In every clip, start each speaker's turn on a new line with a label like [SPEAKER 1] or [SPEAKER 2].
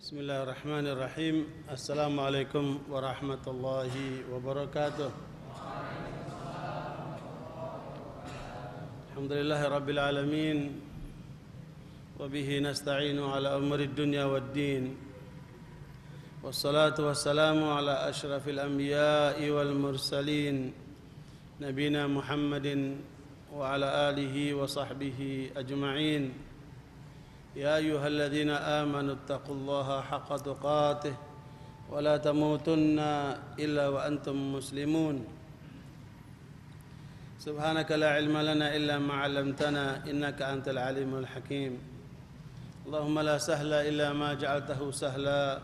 [SPEAKER 1] Bismillahirrahmanirrahim. Assalamualaikum warahmatullahi wabarakatuh. Alhamdulillahi rabbil alamin. Wabihi nasta'inu ala umuri dunya waddin. Wassalatu wassalamu ala ashrafil anbiya'i wal mursalin, nabina Muhammadin wa ala alihi wa sahbihi ajma'in. يا أيها الذين آمنوا اتقوا الله حق تقاته ولا تموتن إلا وأنتم مسلمون. سبحانك لا علم لنا إلا ما علمتنا إنك أنت العليم الحكيم. اللهم لا سهل إلا ما جعلته سهلا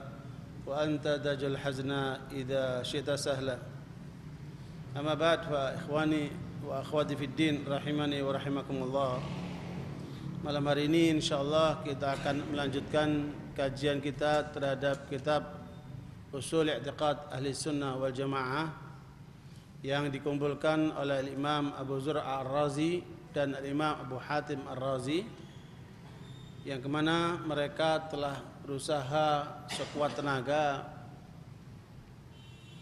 [SPEAKER 1] وأنت تجعل الحزن إذا شئت سهلا. أما بعد فإخواني وأخواتي في الدين رحمني ورحمكم الله. Malam hari ini insyaallah kita akan melanjutkan kajian kita terhadap kitab Ushul I'tiqad Ahli Sunnah wal Jamaah yang dikumpulkan oleh Imam Abu Zur'a Ar-Razi dan Imam Abu Hatim Ar-Razi, yang kemana mereka telah berusaha sekuat tenaga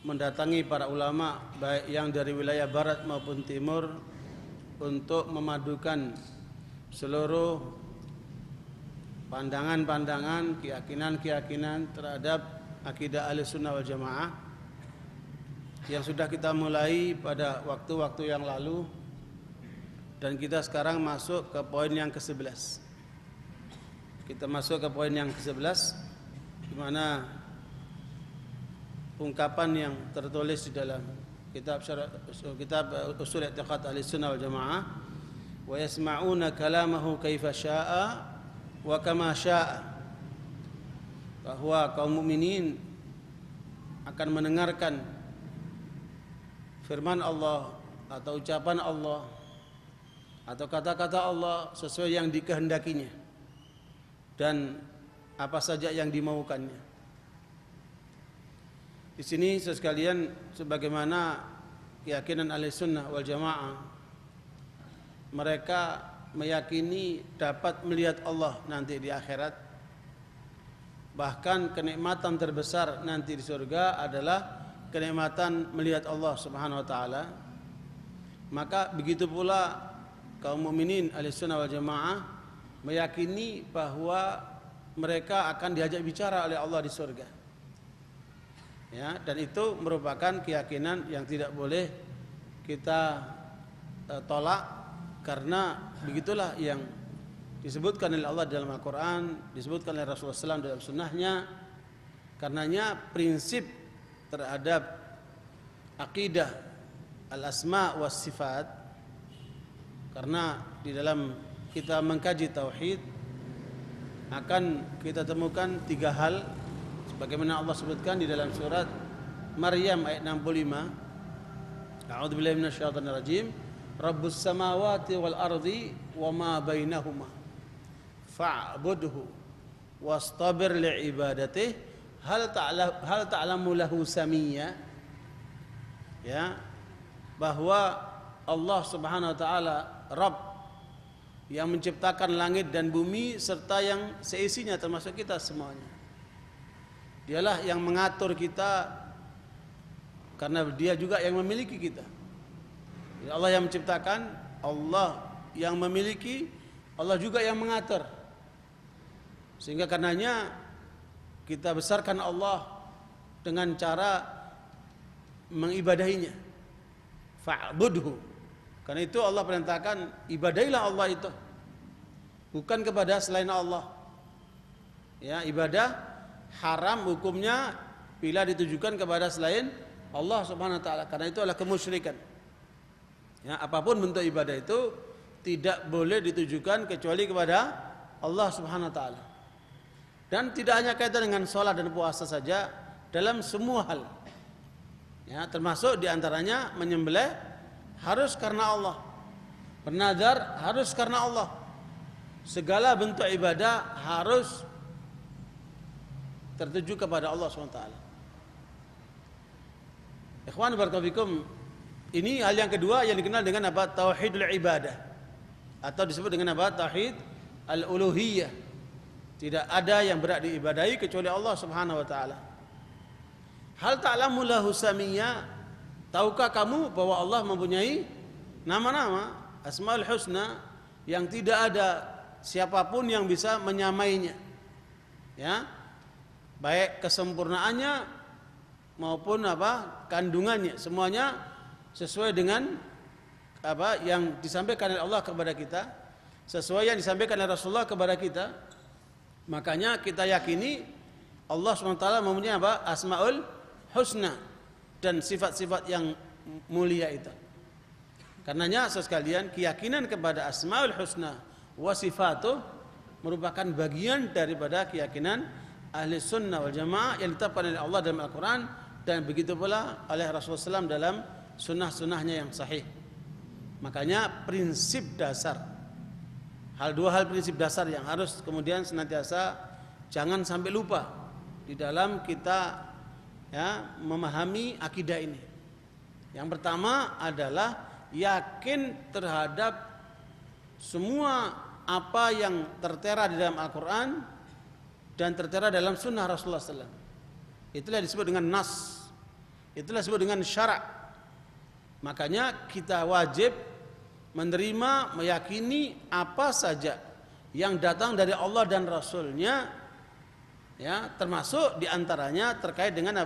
[SPEAKER 1] mendatangi para ulama baik yang dari wilayah barat maupun timur untuk memadukan seluruh pandangan-pandangan, keyakinan-keyakinan terhadap akidah Ahlussunnah wal Jamaah yang sudah kita mulai pada waktu-waktu yang lalu, dan kita sekarang masuk ke poin yang ke-11. Kita masuk ke poin yang ke-11 di mana ungkapan yang tertulis di dalam kitab Ushul I'tiqad Ahlussunnah wal Jamaah, wa yasma'una kalamahu kaifa syaa wa kama syaa, bahwa kaum mukminin akan mendengarkan firman Allah atau ucapan Allah atau kata-kata Allah sesuai yang dikehendakinya dan apa saja yang dimaukannya. Di sini sekalian, sebagaimana keyakinan Ahlussunnah wal Jamaah, mereka meyakini dapat melihat Allah nanti di akhirat. Bahkan kenikmatan terbesar nanti di surga adalah kenikmatan melihat Allah Subhanahu wa taala. Maka begitu pula kaum mukminin Ahlussunnah wal Jamaah meyakini bahwa mereka akan diajak bicara oleh Allah di surga. Ya, dan itu merupakan keyakinan yang tidak boleh kita tolak, karena begitulah yang disebutkan oleh Allah dalam Al-Quran, disebutkan oleh Rasulullah SAW dalam sunnahnya. Karenanya prinsip terhadap akidah al-asma wa sifat, karena di dalam kita mengkaji tauhid akan kita temukan 3 hal sebagaimana Allah sebutkan di dalam surat Maryam ayat 65. A'udzubillahi minasyaitonir rajim. Rabbus samawati wal ardi wa ma bainahuma fa'budhu wastabir li'ibadatihi hal ta'lamu lahu samiyya. Ya, bahwa Allah Subhanahu wa taala Rabb yang menciptakan langit dan bumi serta yang seisinya termasuk kita semuanya. Dialah yang mengatur kita karena Dia juga yang memiliki kita. Allah yang menciptakan, Allah yang memiliki, Allah juga yang mengatur. Sehingga karenanya kita besarkan Allah dengan cara mengibadahinya. Fa'budhu. Karena itu Allah perintahkan ibadahilah Allah itu, bukan kepada selain Allah. Ya, ibadah haram hukumnya bila ditujukan kepada selain Allah Subhanahu wa taala. Karena itu adalah kemusyrikan. Ya, apapun bentuk ibadah itu tidak boleh ditujukan kecuali kepada Allah Subhanahu wa taala. Dan tidak hanya kaitan dengan sholat dan puasa saja, dalam semua hal. Ya, termasuk diantaranya menyembelih harus karena Allah, bernazar harus karena Allah. Segala bentuk ibadah harus tertuju kepada Allah Subhanahu wa taala. Ikhwan barakallahu fikum. Ini hal yang kedua yang dikenal dengan apa? Tauhidul ibadah, atau disebut dengan apa? Tauhid al-uluhiyah. Tidak ada yang berhak diibadahi kecuali Allah Subhanahu wa taala. Hal ta'lamu lahu samiyya? Tahukah kamu bahwa Allah mempunyai nama-nama Asmaul Husna yang tidak ada siapapun yang bisa menyamainya. Ya. Baik kesempurnaannya maupun kandungannya, semuanya sesuai dengan yang disampaikan oleh Allah kepada kita, sesuai yang disampaikan oleh Rasulullah kepada kita. Makanya kita yakini Allah SWT mempunyai Asmaul Husna dan sifat-sifat yang mulia itu. Karenanya sekalian, keyakinan kepada Asmaul Husna wa sifatuh merupakan bagian daripada keyakinan ahli sunnah wal jamaah yang ditetapkan oleh Allah dalam Al-Quran, dan begitu pula oleh Rasulullah SAW dalam sunnah-sunnahnya yang sahih. Makanya prinsip dasar, dua hal prinsip dasar yang harus kemudian senantiasa jangan sampai lupa di dalam kita memahami akidah ini. Yang pertama adalah yakin terhadap semua apa yang tertera di dalam Al-Quran dan tertera dalam sunnah Rasulullah SAW. Itulah disebut dengan nas, itulah disebut dengan syarak. Makanya kita wajib menerima, meyakini apa saja yang datang dari Allah dan Rasulnya, termasuk diantaranya terkait dengan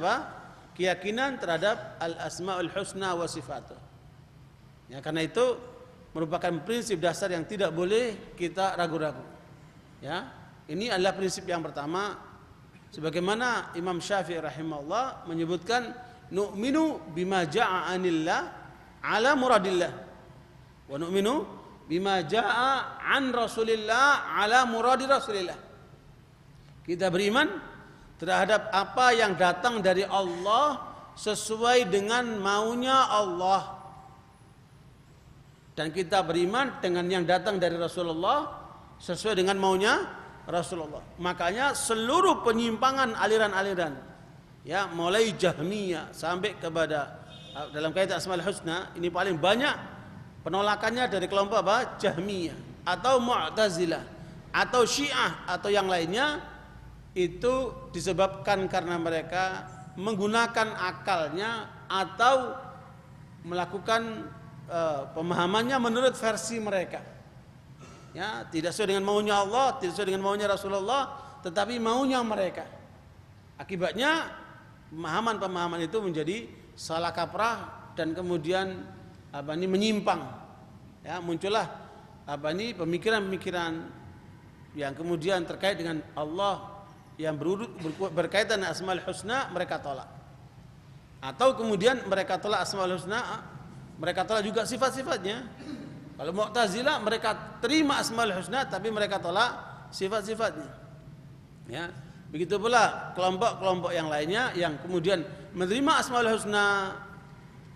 [SPEAKER 1] keyakinan terhadap al-asma'ul husna wa sifatuh. Karena itu merupakan prinsip dasar yang tidak boleh kita ragu-ragu. Ini adalah prinsip yang pertama, sebagaimana Imam Syafi'i rahimahullah menyebutkan, nu'minu bima ja'a anillah ala muradillah wa nu'minu bima ja'a an rasulillah ala muradi rasulillah. Kita beriman terhadap apa yang datang dari Allah sesuai dengan maunya Allah, dan kita beriman dengan yang datang dari Rasulullah sesuai dengan maunya Rasulullah. Makanya seluruh penyimpangan aliran-aliran, mulai Jahmiyah sampai kepada dalam kaitan Asmaul Husna, ini paling banyak penolakannya dari kelompok Jahmiyah atau Mu'tazilah atau Syiah atau yang lainnya. Itu disebabkan karena mereka menggunakan akalnya atau melakukan pemahamannya menurut versi mereka. Tidak sesuai dengan maunya Allah, tidak sesuai dengan maunya Rasulullah, tetapi maunya mereka. Akibatnya pemahaman-pemahaman itu menjadi salah kaprah dan kemudian menyimpang. Muncullah pemikiran-pemikiran yang kemudian terkait dengan Allah yang berkaitan dengan Asmaul Husna mereka tolak. Atau kemudian mereka tolak Asmaul Husna, mereka tolak juga sifat-sifatnya. Kalau Mu'tazilah mereka terima Asmaul Husna tapi mereka tolak sifat-sifatnya. Begitu pula kelompok-kelompok yang lainnya yang kemudian menerima Asmaul Husna,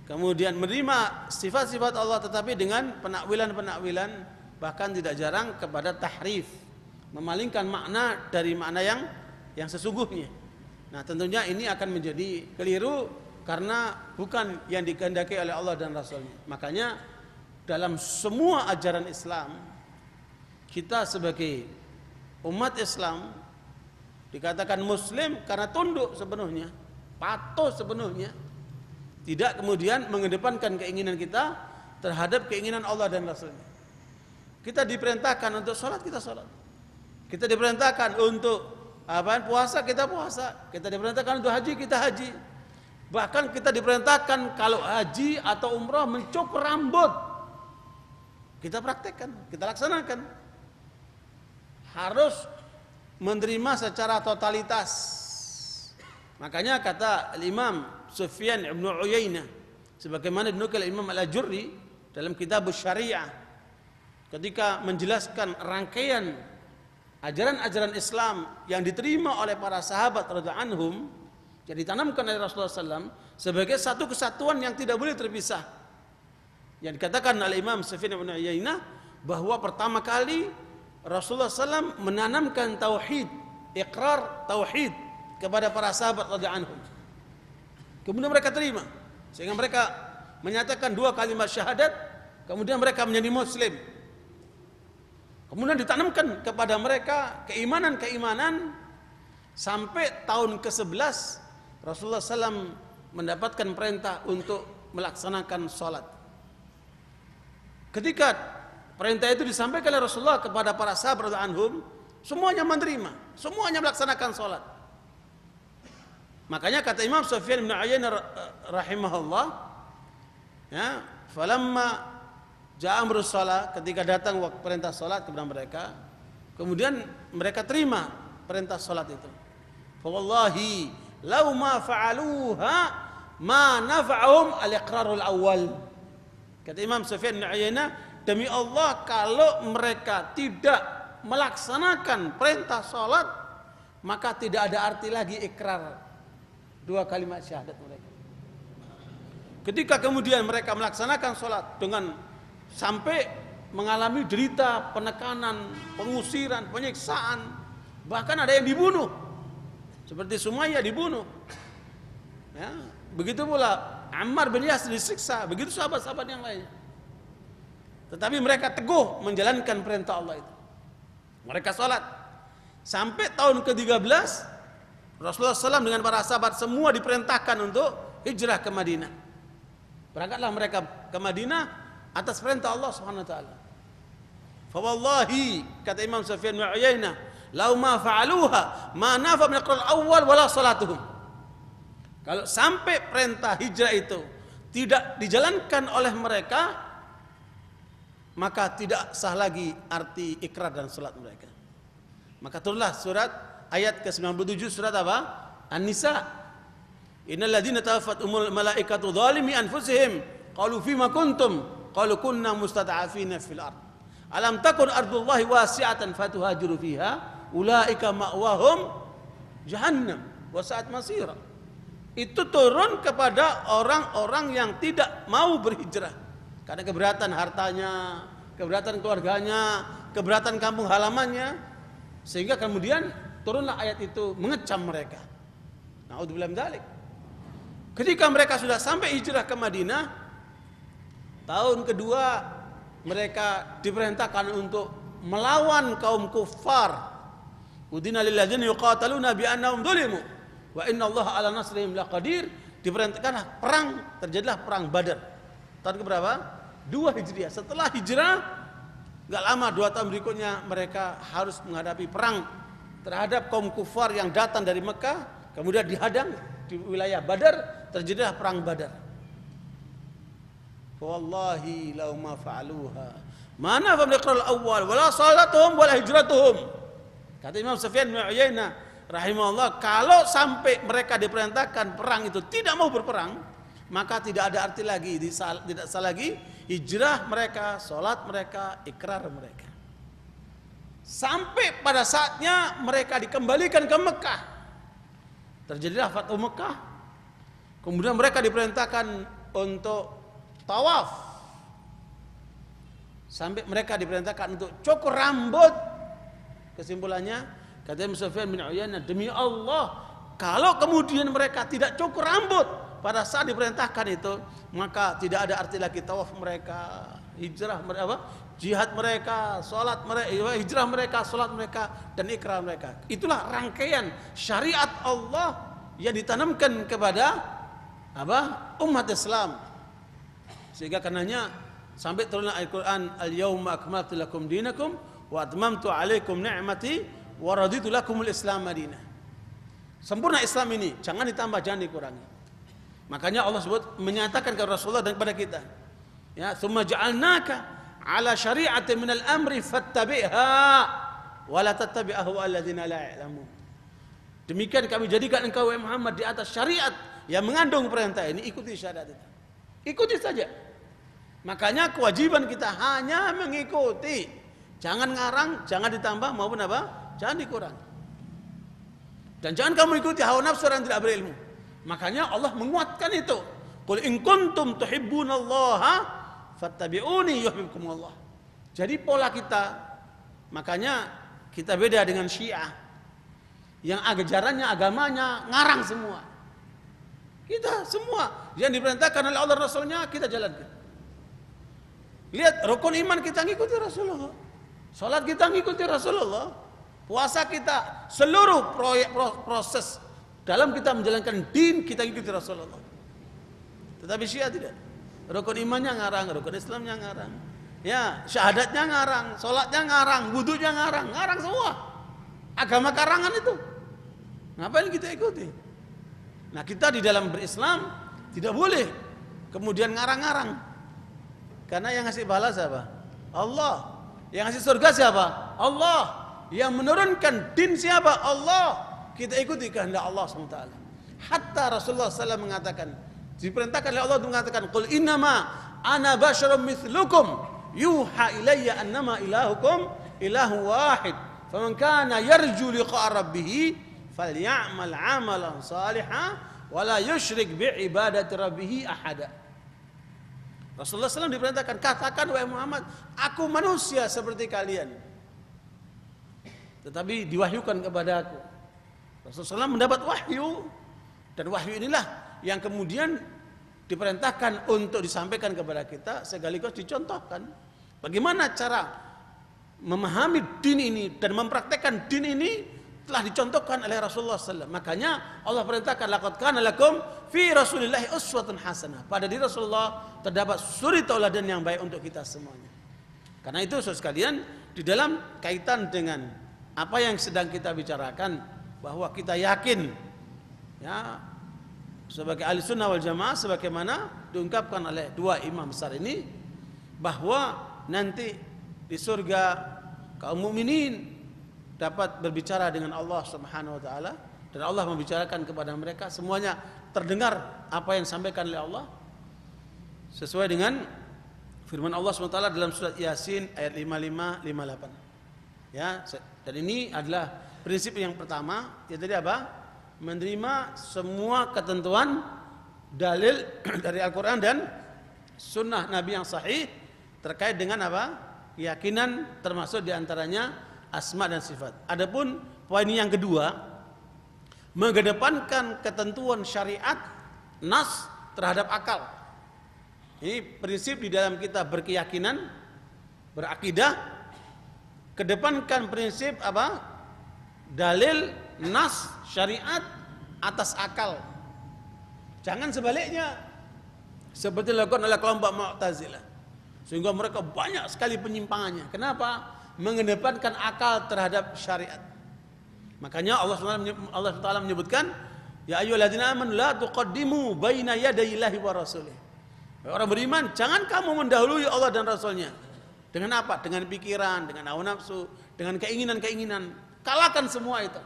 [SPEAKER 1] kemudian menerima sifat-sifat Allah tetapi dengan penakwilan-penakwilan, bahkan tidak jarang kepada tahrif, memalingkan makna dari makna yang sesungguhnya. Nah, tentunya ini akan menjadi keliru karena bukan yang dikehendaki oleh Allah dan Rasulnya. Makanya dalam semua ajaran Islam, kita sebagai umat Islam dikatakan muslim karena tunduk sepenuhnya, patuh sepenuhnya, tidak kemudian mengedepankan keinginan kita terhadap keinginan Allah dan Rasulnya. Kita diperintahkan untuk sholat, kita sholat. Kita diperintahkan untuk puasa, kita puasa. Kita diperintahkan untuk haji, kita haji. Bahkan kita diperintahkan kalau haji atau umrah mencukur rambut, kita praktekkan, kita laksanakan. Harus menerima secara totalitas. Makanya kata Imam Sufyan ibn Uyainah, sebagaimana dinukil Imam Al-Ajurri dalam kitab Syariah, ketika menjelaskan rangkaian ajaran-ajaran Islam yang diterima oleh para sahabat radhiyallahu anhum, yang ditanamkan oleh Rasulullah SAW sebagai satu kesatuan yang tidak boleh terpisah. Yang dikatakan oleh Imam Sufyan bin Uyainah bahwa pertama kali Rasulullah SAW menanamkan tauhid, iqrar tauhid kepada para sahabat radhiyallahu anhum. Kemudian mereka terima, sehingga mereka menyatakan dua kalimat syahadat, kemudian mereka menjadi muslim. Kemudian ditanamkan kepada mereka keimanan-keimanan sampai tahun ke-11 Rasulullah SAW mendapatkan perintah untuk melaksanakan sholat. Ketika perintah itu disampaikan oleh Rasulullah kepada para sahabat anhum, semuanya menerima, semuanya melaksanakan sholat. Makanya kata Imam Sufyan bin Uyainah rahimahullah, ya, falamma ja'a amrus shalah, ketika datang waktu perintah sholat kepada mereka, kemudian mereka terima perintah sholat itu. Fa wallahi law ma fa'aluha ma nafa'ahum al-iqrarul awal. Kata Imam Sufyan bin Uyainah, demi Allah kalau mereka tidak melaksanakan perintah sholat, maka tidak ada arti lagi ikrar dua kalimat syahadat mereka. Ketika kemudian mereka melaksanakan sholat dengan sampai mengalami derita, penekanan, pengusiran, penyiksaan, bahkan ada yang dibunuh, seperti Sumayyah dibunuh, ya, begitu pula Ammar bin Yasir disiksa, begitu sahabat-sahabat yang lainnya. Tetapi mereka teguh menjalankan perintah Allah itu. Mereka sholat sampai tahun ke-13 Rasulullah SAW dengan para sahabat semua diperintahkan untuk hijrah ke Madinah. Berangkatlah mereka ke Madinah atas perintah Allah Subhanahu wa taala. Fa wallahi, kata Imam Sufyan bin Uyainah, law ma fa'aluha ma nafa min al awwal wala salatuhum. Kalau sampai perintah hijrah itu tidak dijalankan oleh mereka, maka tidak sah lagi arti ikrar dan salat mereka. Maka turunlah surat ayat ke-97 surat apa? An-Nisa. Innal ladzina tawaffatuhumul malaikatu zalimi anfusihim qalu fima kuntum qalu kunna mustad'afina fil ard alam takun ardullahi wasi'atan fatuhajiru fiha ulaika ma'wahum jahannam wa sa'at masira. Itu turun kepada orang-orang yang tidak mau berhijrah karena keberatan hartanya, keberatan keluarganya, keberatan kampung halamannya, sehingga kemudian turunlah ayat itu mengecam mereka. Na'udzubillah min dzalik. Ketika mereka sudah sampai hijrah ke Madinah, tahun kedua mereka diperintahkan untuk melawan kaum kufar. Udina lil ladzina yuqataluna bi annahum zulimu wa innallaha 'ala nasrihim laqadir. Diperintahkan perang, terjadilah perang Badar. Tahun keberapa? 2 Hijriah. Setelah hijrah, enggak lama 2 tahun berikutnya mereka harus menghadapi perang terhadap kaum kufar yang datang dari Mekah, kemudian dihadang di wilayah Badar, terjadilah perang Badar. Wallahi law ma fa'aluha mana fa miqral awwal wala salatuhum wala hijratuhum. Kata Imam Sufyan bin Uyainah rahimahullah, kalau sampai mereka diperintahkan perang itu tidak mau berperang, maka tidak ada arti lagi, tidak sah lagi hijrah mereka, salat mereka, ikrar mereka. Sampai pada saatnya mereka dikembalikan ke Mekah. Terjadilah Fathu Mekah. Kemudian mereka diperintahkan untuk tawaf. Sampai mereka diperintahkan untuk cukur rambut. Kesimpulannya, kata Imam Sufyan bin Uyainah, demi Allah, kalau kemudian mereka tidak cukur rambut pada saat diperintahkan itu, maka tidak ada arti lagi tawaf mereka, hijrah mereka, jihad mereka, salat mereka, hijrah mereka, salat mereka, dan ikrar mereka. Itulah rangkaian syariat Allah yang ditanamkan kepada umat Islam. Sehingga karenanya sampai turunlah Al-Qur'an, al-yauma akmaltu lakum dinakum wa atmamtu 'alaikum ni'mati wa raditu lakumul Islam madinah. Sempurna Islam ini, jangan ditambah, jangan dikurangi. Makanya Allah sebut, menyatakan kepada Rasulullah dan kepada kita, ya, tsumma ja'alnaka 'ala syari'atin minal amri fattabi'ha wa la tattabi' ahwa alladziina la ya'lamun. Demikian kami jadikan engkau Muhammad di atas syariat yang mengandung perintah ini, ikuti syariat itu. Ikuti saja. Makanya kewajiban kita hanya mengikuti. Jangan ngarang, jangan ditambah maupun jangan dikurang. Dan jangan kamu ikuti hawa nafsu yang tidak berilmu. Makanya Allah menguatkan itu. Qul in kuntum tuhibbunallaha fattabi'uni yuhibbukumullah. Jadi pola kita, makanya kita beda dengan Syiah yang ajarannya, agamanya ngarang semua. Kita semua yang diperintahkan oleh Allah Rasulnya kita jalankan. Lihat rukun iman, kita ngikuti Rasulullah. Salat kita ngikuti Rasulullah. Puasa kita, seluruh proses dalam kita menjalankan din kita ikuti Rasulullah. Tetapi Syiah tidak. Rukun imannya ngarang, rukun Islamnya ngarang. Ya, syahadatnya ngarang, salatnya ngarang, wudunya ngarang, ngarang semua. Agama karangan itu. Ngapain kita ikuti? Nah, kita di dalam berislam tidak boleh kemudian ngarang-ngarang. Karena yang ngasih pahala siapa? Allah. Yang ngasih surga siapa? Allah. Yang menurunkan din siapa? Allah. Kita ikuti kehendak Allah SWT. Hatta Rasulullah SAW mengatakan, diperintahkan oleh Allah untuk mengatakan, qul innama ana basyarum mithlukum yuha ilayya annama ilahukum ilahu wahid faman kana yarju liqa'a rabbih falyamal 'amalan shalihan wa la yusyrik bi ibadati rabbih ahada. Rasulullah SAW diperintahkan, katakan wahai Muhammad, aku manusia seperti kalian, tetapi diwahyukan kepada aku. Rasulullah SAW mendapat wahyu, dan wahyu inilah yang kemudian diperintahkan untuk disampaikan kepada kita, sekaligus dicontohkan bagaimana cara memahami din ini dan mempraktekkan din ini telah dicontohkan oleh Rasulullah SAW. Makanya Allah perintahkan, laqad kana lakum fi Rasulillahi uswatun hasanah. Pada diri Rasulullah terdapat suri tauladan yang baik untuk kita semuanya. Karena itu saudara sekalian, di dalam kaitan dengan apa yang sedang kita bicarakan, bahwa kita yakin ya sebagai ahli sunnah wal jamaah, sebagaimana diungkapkan oleh dua imam besar ini, bahwa nanti di surga kaum mukminin dapat berbicara dengan Allah Subhanahu wa taala, dan Allah membicarakan kepada mereka, semuanya terdengar apa yang disampaikan oleh Allah sesuai dengan firman Allah SWT dalam surat Yasin ayat 55 58. Ya, dan ini adalah prinsip yang pertama, yaitu tadi apa? Menerima semua ketentuan dalil dari Al-Qur'an dan sunnah Nabi yang sahih terkait dengan apa? Keyakinan, termasuk diantaranya asma dan sifat. Adapun poin yang kedua, mengedepankan ketentuan syariat nas terhadap akal. Ini prinsip di dalam kita berkeyakinan, berakidah, kedepankan prinsip apa? Dalil, nas, syariat atas akal. Jangan sebaliknya, seperti dilakukan oleh kelompok Mu'tazilah, sehingga mereka banyak sekali penyimpangannya. Kenapa? Mengedepankan akal terhadap syariat. Makanya Allah SWT menyebutkan, ya ayyuhalladzina amanu la tuqaddimu baina yadayillahi wa rasulih. Orang beriman, jangan kamu mendahului Allah dan Rasulnya. Dengan apa? Dengan pikiran, dengan hawa nafsu, dengan keinginan-keinginan. Kalahkan semua itu.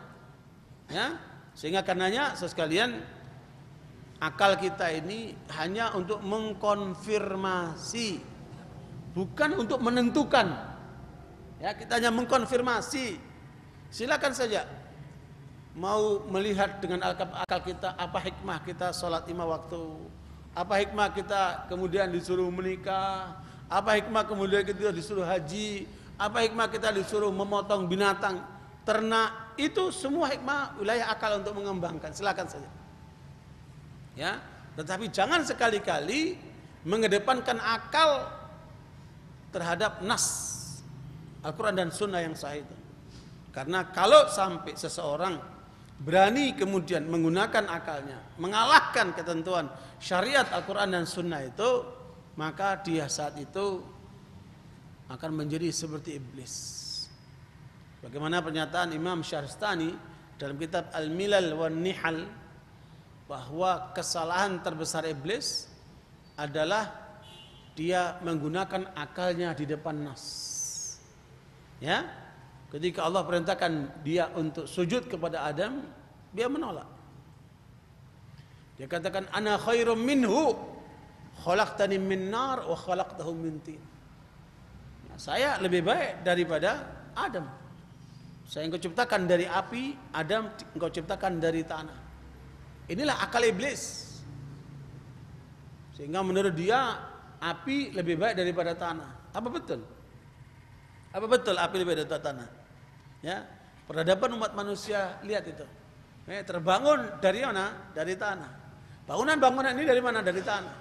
[SPEAKER 1] Ya, sehingga karenanya sekalian, akal kita ini hanya untuk mengkonfirmasi, bukan untuk menentukan. Ya, kita hanya mengkonfirmasi. Silakan saja mau melihat dengan akal kita, apa hikmah kita sholat 5 waktu, apa hikmah kita kemudian disuruh menikah, apa hikmah kemudian kita disuruh haji, apa hikmah kita disuruh memotong binatang, ternak. Itu semua hikmah wilayah akal untuk mengembangkan. Silakan saja. Ya, tetapi jangan sekali-kali mengedepankan akal terhadap nas Al-Quran dan Sunnah yang sahih itu. Karena kalau sampai seseorang berani kemudian menggunakan akalnya, mengalahkan ketentuan syariat Al-Quran dan Sunnah itu, maka dia saat itu akan menjadi seperti iblis. Bagaimana pernyataan Imam Syahristani dalam kitab Al-Milal wan Nihal, bahwa kesalahan terbesar iblis adalah dia menggunakan akalnya di depan nas. Ya, ketika Allah perintahkan dia untuk sujud kepada Adam, dia menolak. Dia katakan, ana khairum minhu, khalaqtani min nar wa khalaqtahu min tin. Nah, saya lebih baik daripada Adam. Saya engkau ciptakan dari api, Adam engkau ciptakan dari tanah. Inilah akal iblis. Sehingga menurut dia api lebih baik daripada tanah. Apa betul? Apa betul api lebih baik daripada tanah? Ya, peradaban umat manusia, lihat itu. Terbangun dari mana? Dari tanah. Bangunan-bangunan ini dari mana? Dari tanah.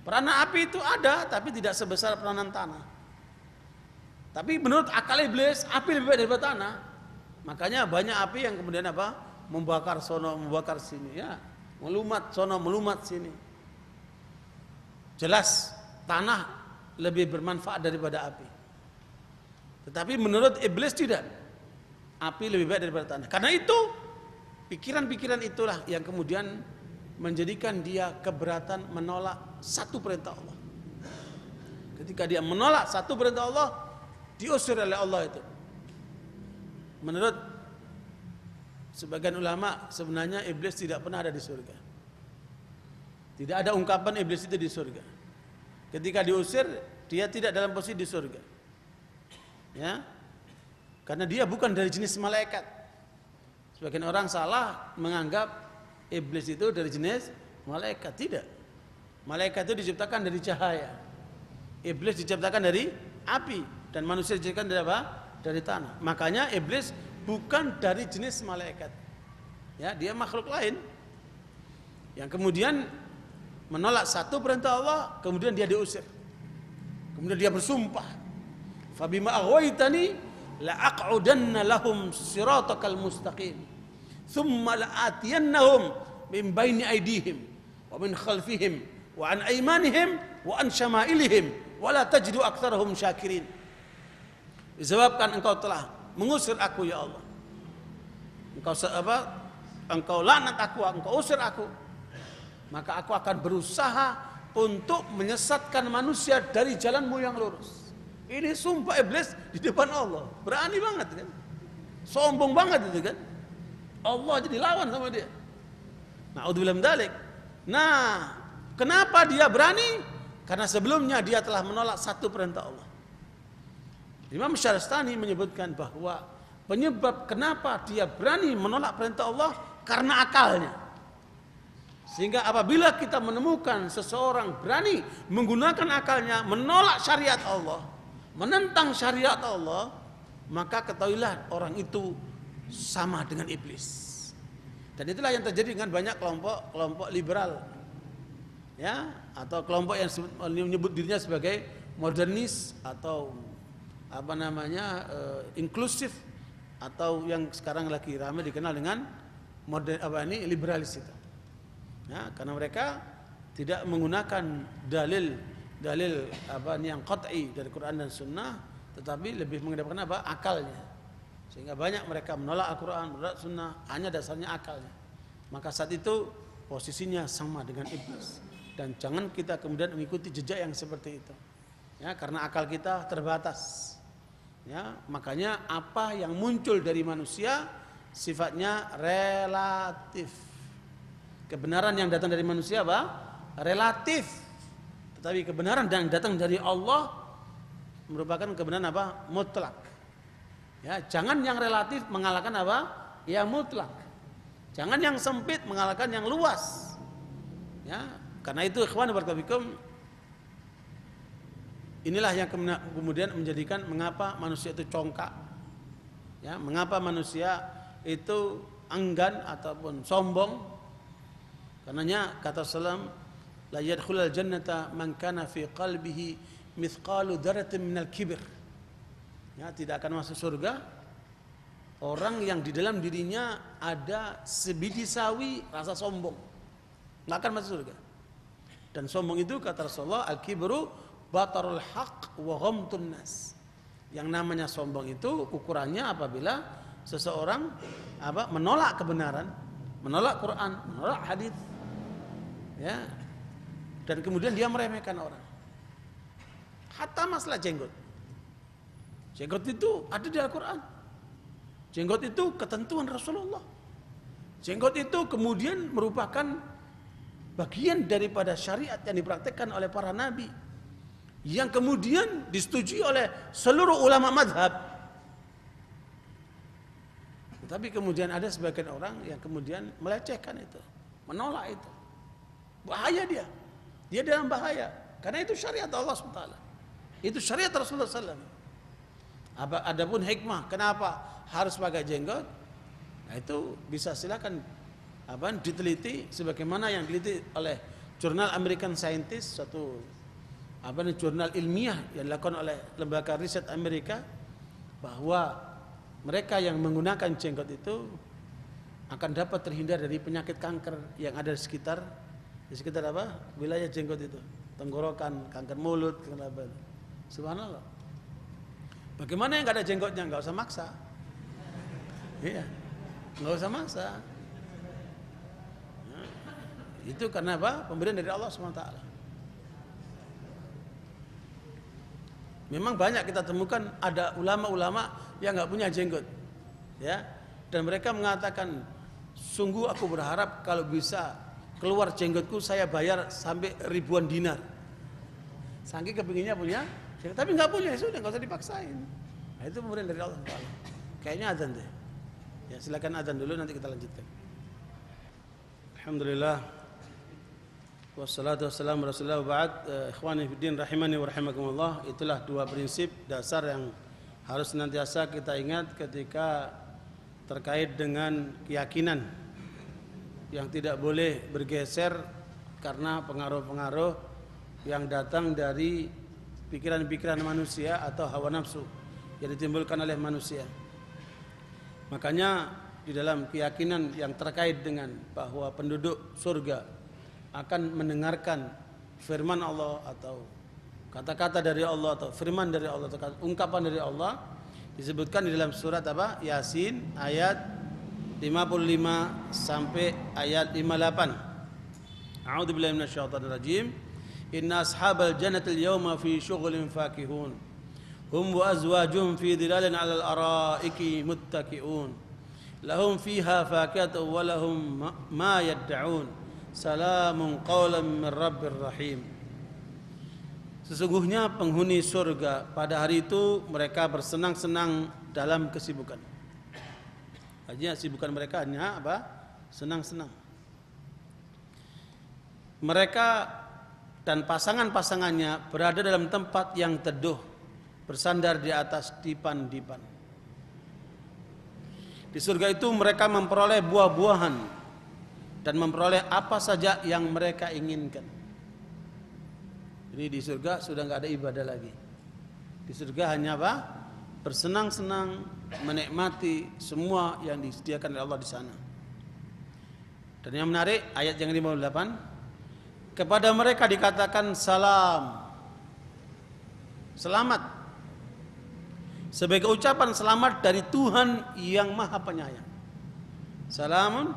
[SPEAKER 1] Peranan api itu ada, tapi tidak sebesar peranan tanah. Tapi menurut akal iblis, api lebih baik daripada tanah. Makanya banyak api yang kemudian apa? Membakar sono, membakar sini, ya. Melumat sono, melumat sini. Jelas tanah lebih bermanfaat daripada api. Tetapi menurut iblis tidak. Api lebih baik daripada tanah. Karena itu pikiran-pikiran itulah yang kemudian menjadikan dia keberatan menolak satu perintah Allah. Ketika dia menolak satu perintah Allah, diusir oleh Allah itu. Menurut sebagian ulama, sebenarnya iblis tidak pernah ada di surga. Tidak ada ungkapan iblis itu di surga. Ketika diusir, dia tidak dalam posisi di surga. Ya. Karena dia bukan dari jenis malaikat. Sebagian orang salah menganggap iblis itu dari jenis malaikat. Tidak. Malaikat itu diciptakan dari cahaya. Iblis diciptakan dari api. Dan manusia diciptakan dari apa? Dari tanah. Makanya iblis bukan dari jenis malaikat. Ya, dia makhluk lain. Yang kemudian menolak satu perintah Allah, kemudian dia diusir. Kemudian dia bersumpah, "Fabima aghwaytani la'aq'udanna lahum siratakal mustaqim. Thumma la'atiyannahum min baini aydihim wa min khalfihim wa an aymanihim wa an syama'ilihim wa la tajidu aktsarahum syakirin." Disebabkan engkau telah mengusir aku ya Allah. Engkau laknat aku, engkau usir aku. Maka aku akan berusaha untuk menyesatkan manusia dari jalanmu yang lurus. Ini sumpah iblis di depan Allah. Berani banget kan? Sombong banget itu kan? Allah jadi lawan sama dia. Na'udzubillah min dzalik. Nah, kenapa dia berani? Karena sebelumnya dia telah menolak satu perintah Allah. Imam Syarastani menyebutkan bahwa penyebab kenapa dia berani menolak perintah Allah karena akalnya. Sehingga apabila kita menemukan seseorang berani menggunakan akalnya menolak syariat Allah, menentang syariat Allah, maka ketahuilah orang itu sama dengan iblis. Dan itulah yang terjadi dengan banyak kelompok liberal, ya, atau kelompok yang menyebut dirinya sebagai modernis atau inklusif, atau yang sekarang lagi ramai dikenal dengan liberalis itu. Ya, karena mereka tidak menggunakan dalil yang qat'i dari Quran dan Sunnah, tetapi lebih mengedepankan akalnya. Sehingga banyak mereka menolak Al-Quran, menolak Sunnah, hanya dasarnya akalnya. Maka saat itu posisinya sama dengan iblis. Dan jangan kita kemudian mengikuti jejak yang seperti itu. Ya, karena akal kita terbatas. Ya, makanya apa yang muncul dari manusia sifatnya relatif. Kebenaran yang datang dari manusia apa? Relatif. Tetapi kebenaran yang datang dari Allah merupakan kebenaran apa? Mutlak. Ya, jangan yang relatif mengalahkan apa? Yang mutlak. Jangan yang sempit mengalahkan yang luas. Ya, karena itu ikhwan barakallahu fikum, inilah yang kemudian menjadikan mengapa manusia itu congkak. Ya, mengapa manusia itu enggan ataupun sombong. Karenanya kata Rasulullah, la yadkhulul jannata man kana fi qalbihi mithqalu dzarratin minal kibr. Ya, tidak akan masuk surga orang yang di dalam dirinya ada sebiji sawi rasa sombong. Enggak akan masuk surga. Dan sombong itu kata Rasulullah, al-kibru batarul haq wa ghamtun nas. Yang namanya sombong itu ukurannya apabila seseorang menolak kebenaran, menolak Quran, menolak hadis. Ya. Dan kemudian dia meremehkan orang. Hatta masalah jenggot. Jenggot itu ada di Al-Quran. Jenggot itu ketentuan Rasulullah. Jenggot itu kemudian merupakan bagian daripada syariat yang dipraktikkan oleh para nabi, yang kemudian disetujui oleh seluruh ulama madhab. Tetapi kemudian ada sebagian orang yang kemudian melecehkan itu, menolak itu. Bahaya dia. Dia dalam bahaya. Karena itu syariat Allah SWT. Itu syariat Rasulullah SAW. Adapun hikmah kenapa harus pakai jenggot, nah itu bisa silakan diteliti sebagaimana yang diteliti oleh jurnal American Scientist, suatu jurnal ilmiah yang dilakukan oleh lembaga riset Amerika, bahwa mereka yang menggunakan jenggot itu akan dapat terhindar dari penyakit kanker yang ada di sekitar apa? Wilayah jenggot itu. Tenggorokan, kanker mulut, kanker apa. Subhanallah. Bagaimana yang enggak ada jenggotnya? Enggak usah maksa. Iya. Enggak usah maksa. Nah, itu karena apa? Pemberian dari Allah SWT. Memang banyak kita temukan ada ulama-ulama yang enggak punya jenggot. Ya. Dan mereka mengatakan, sungguh aku berharap kalau bisa keluar jenggotku saya bayar sampai ribuan dinar. Saking kepinginnya punya, tapi nggak punya, sudah nggak usah dipaksain. Nah, itu pemberian dari Allah Taala. Kayaknya azan deh. Ya silakan azan dulu, nanti kita lanjutkan. Alhamdulillah. Wassalatu wassalamu Rasulullah ba'd. Ikhwani fiddin rahimani wa rahimakumullah. Itulah dua prinsip dasar yang harus senantiasa kita ingat ketika terkait dengan keyakinan yang tidak boleh bergeser karena pengaruh-pengaruh yang datang dari pikiran-pikiran manusia atau hawa nafsu yang ditimbulkan oleh manusia. Makanya di dalam keyakinan yang terkait dengan bahwa penduduk surga akan mendengarkan firman Allah atau kata-kata dari Allah atau firman dari Allah atau ungkapan dari Allah, disebutkan di dalam surat apa? Yasin ayat 55 sampai ayat 58. A'udzubillahi minasyaitonir rajim. Inna ashabal jannatil yawma fi syughlin fakihun. Hum wa azwajuhum fi dhilalin 'alal araiki muttaqi'un. Lahum fiha fakihatun wa lahum ma yad'un. Salamun qawlan min rabbir rahim. Sesungguhnya penghuni surga pada hari itu mereka bersenang-senang dalam kesibukan. Artinya sibukan mereka hanya apa? Senang-senang. Mereka dan pasangan-pasangannya berada dalam tempat yang teduh, bersandar di atas dipan-dipan. Di surga itu mereka memperoleh buah-buahan dan memperoleh apa saja yang mereka inginkan. Jadi di surga sudah enggak ada ibadah lagi. Di surga hanya apa? Bersenang-senang, menikmati semua yang disediakan oleh Allah di sana. Dan yang menarik ayat yang 58, kepada mereka dikatakan salam, selamat, sebagai ucapan selamat dari Tuhan yang Maha Penyayang. Salamun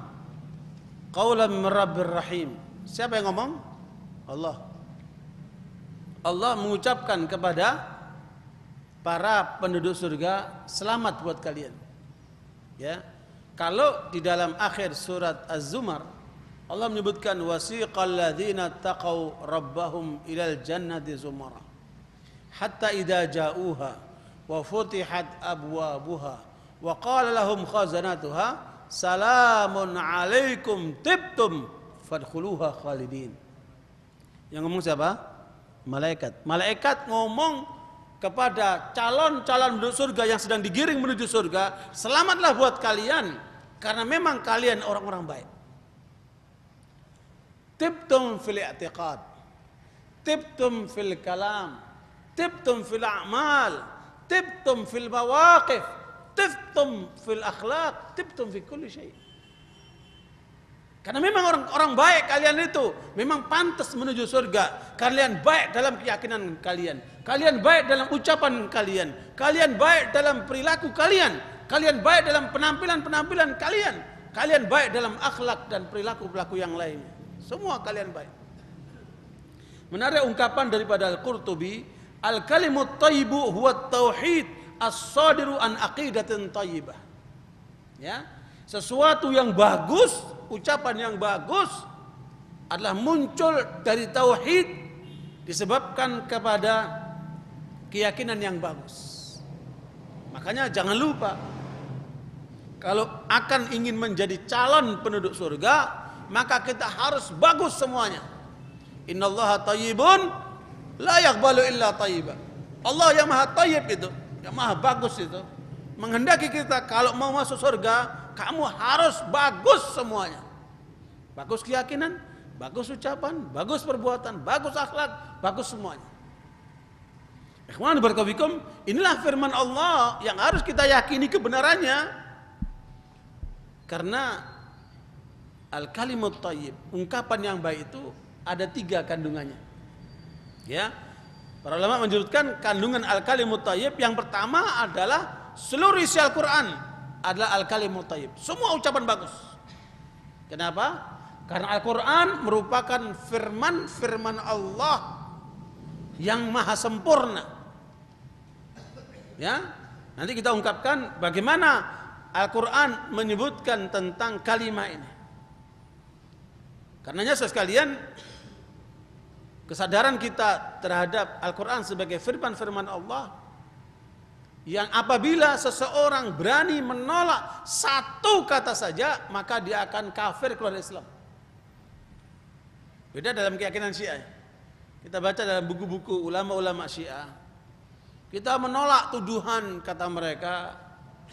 [SPEAKER 1] qaulan min rabbir rahim. Siapa yang ngomong? Allah. Allah mengucapkan kepada para penduduk surga, selamat buat kalian. Ya. Kalau di dalam akhir surat Az-Zumar Allah menyebutkan wasiqal ladzina taqaw rabbahum ilal jannati zumara hatta idza ja'uha wa futihat abwabuha wa qala lahum khazanatuha salamun alaikum tibtum fadkhuluha khalidin. Yang ngomong siapa? Malaikat. Malaikat ngomong kepada calon-calon penduduk surga yang sedang digiring menuju surga, selamatlah buat kalian karena memang kalian orang-orang baik. Tibtum fil i'tiqad, tibtum fil kalam, tibtum fil a'mal, tibtum fil mawaqif, tibtum fil akhlaq, tibtum fi kulli syai'. Karena memang orang baik kalian itu memang pantas menuju surga. Kalian baik dalam keyakinan kalian, kalian baik dalam ucapan kalian, kalian baik dalam perilaku kalian, kalian baik dalam penampilan-penampilan kalian, kalian baik dalam akhlak dan perilaku-perilaku yang lainnya. Semua kalian baik. Menarik ungkapan daripada Al-Qurtubi, al-kalimut thayyibu huwa tauhid as-sadiru an aqidatin thayyibah. Ya, sesuatu yang bagus, ucapan yang bagus adalah muncul dari tauhid disebabkan kepada keyakinan yang bagus. Makanya jangan lupa, kalau akan ingin menjadi calon penduduk surga, maka kita harus bagus semuanya. Innallaha thayyibun la yaqbalu illa thayyiban. Allah yang maha thayyib itu, yang maha bagus itu, menghendaki kita kalau mau masuk surga, kamu harus bagus semuanya. Bagus keyakinan, bagus ucapan, bagus perbuatan, bagus akhlak, bagus semuanya. Ikhwan barakallahu fikum, inilah firman Allah yang harus kita yakini kebenarannya. Karena al-kalimut thayyib, ungkapan yang baik itu ada 3 kandungannya. Ya. Para ulama menyebutkan kandungan al-kalimut thayyib yang pertama adalah seluruh isi Al-Qur'an adalah al-kalimut thayyib. Semua ucapan bagus. Kenapa? Karena Al-Qur'an merupakan firman Allah yang maha sempurna. Ya, nanti kita ungkapkan bagaimana Al-Quran menyebutkan tentang kalimat ini. Karenanya sekalian, kesadaran kita terhadap Al-Quran sebagai firman Allah, yang apabila seseorang berani menolak satu kata saja, maka dia akan kafir keluar Islam. Beda dalam keyakinan Syiah. Kita baca dalam buku-buku ulama-ulama Syiah, kita menolak tuduhan kata mereka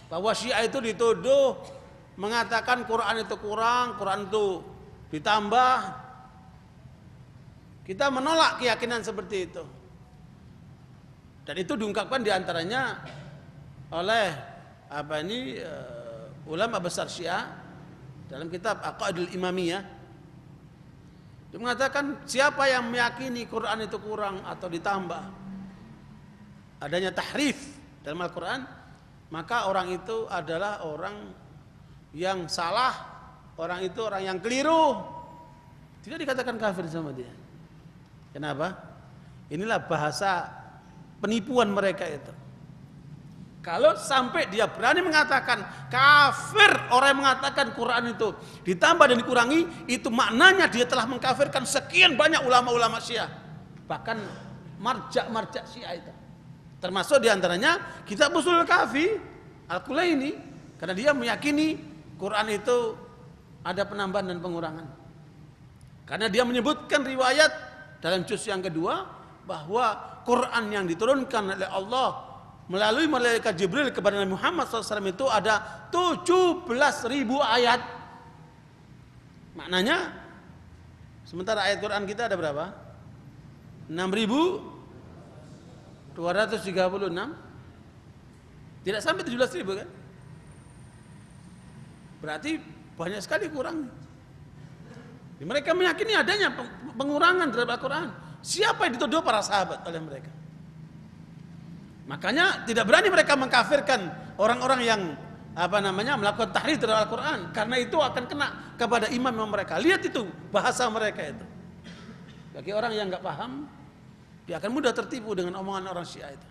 [SPEAKER 1] bahwa Syiah itu dituduh mengatakan Quran itu kurang, Quran itu ditambah. Kita menolak keyakinan seperti itu. Dan itu diungkapkan diantaranya oleh ulama besar Syiah dalam kitab Aqaidul Imamiyah. Dia mengatakan siapa yang meyakini Quran itu kurang atau ditambah, adanya tahrif dalam Al-Quran, maka orang itu adalah orang yang salah, orang itu orang yang keliru. Tidak dikatakan kafir sama dia. Kenapa? Inilah bahasa penipuan mereka itu. Kalau sampai dia berani mengatakan kafir orang yang mengatakan Quran itu ditambah dan dikurangi, itu maknanya dia telah mengkafirkan sekian banyak ulama-ulama Syiah, bahkan marja' Syiah itu. Termasuk diantaranya kitab Ushul Kafi Al-Kulaini, karena dia meyakini Quran itu ada penambahan dan pengurangan. Karena dia menyebutkan riwayat dalam juz yang kedua bahwa Quran yang diturunkan oleh Allah melalui malaikat Jibril kepada Nabi Muhammad SAW itu ada 17.000 ayat. Maknanya sementara ayat Quran kita ada berapa? 6.236, tidak sampai 17.000 kan? Berarti banyak sekali kurang. Mereka meyakini adanya pengurangan terhadap Al-Quran. Siapa yang dituduh? Para sahabat oleh mereka. Makanya tidak berani mereka mengkafirkan orang-orang yang melakukan tahrif terhadap Al-Quran, karena itu akan kena kepada imam mereka. Lihat itu bahasa mereka itu. Bagi orang yang nggak paham, dia akan mudah tertipu dengan omongan orang Syiah itu.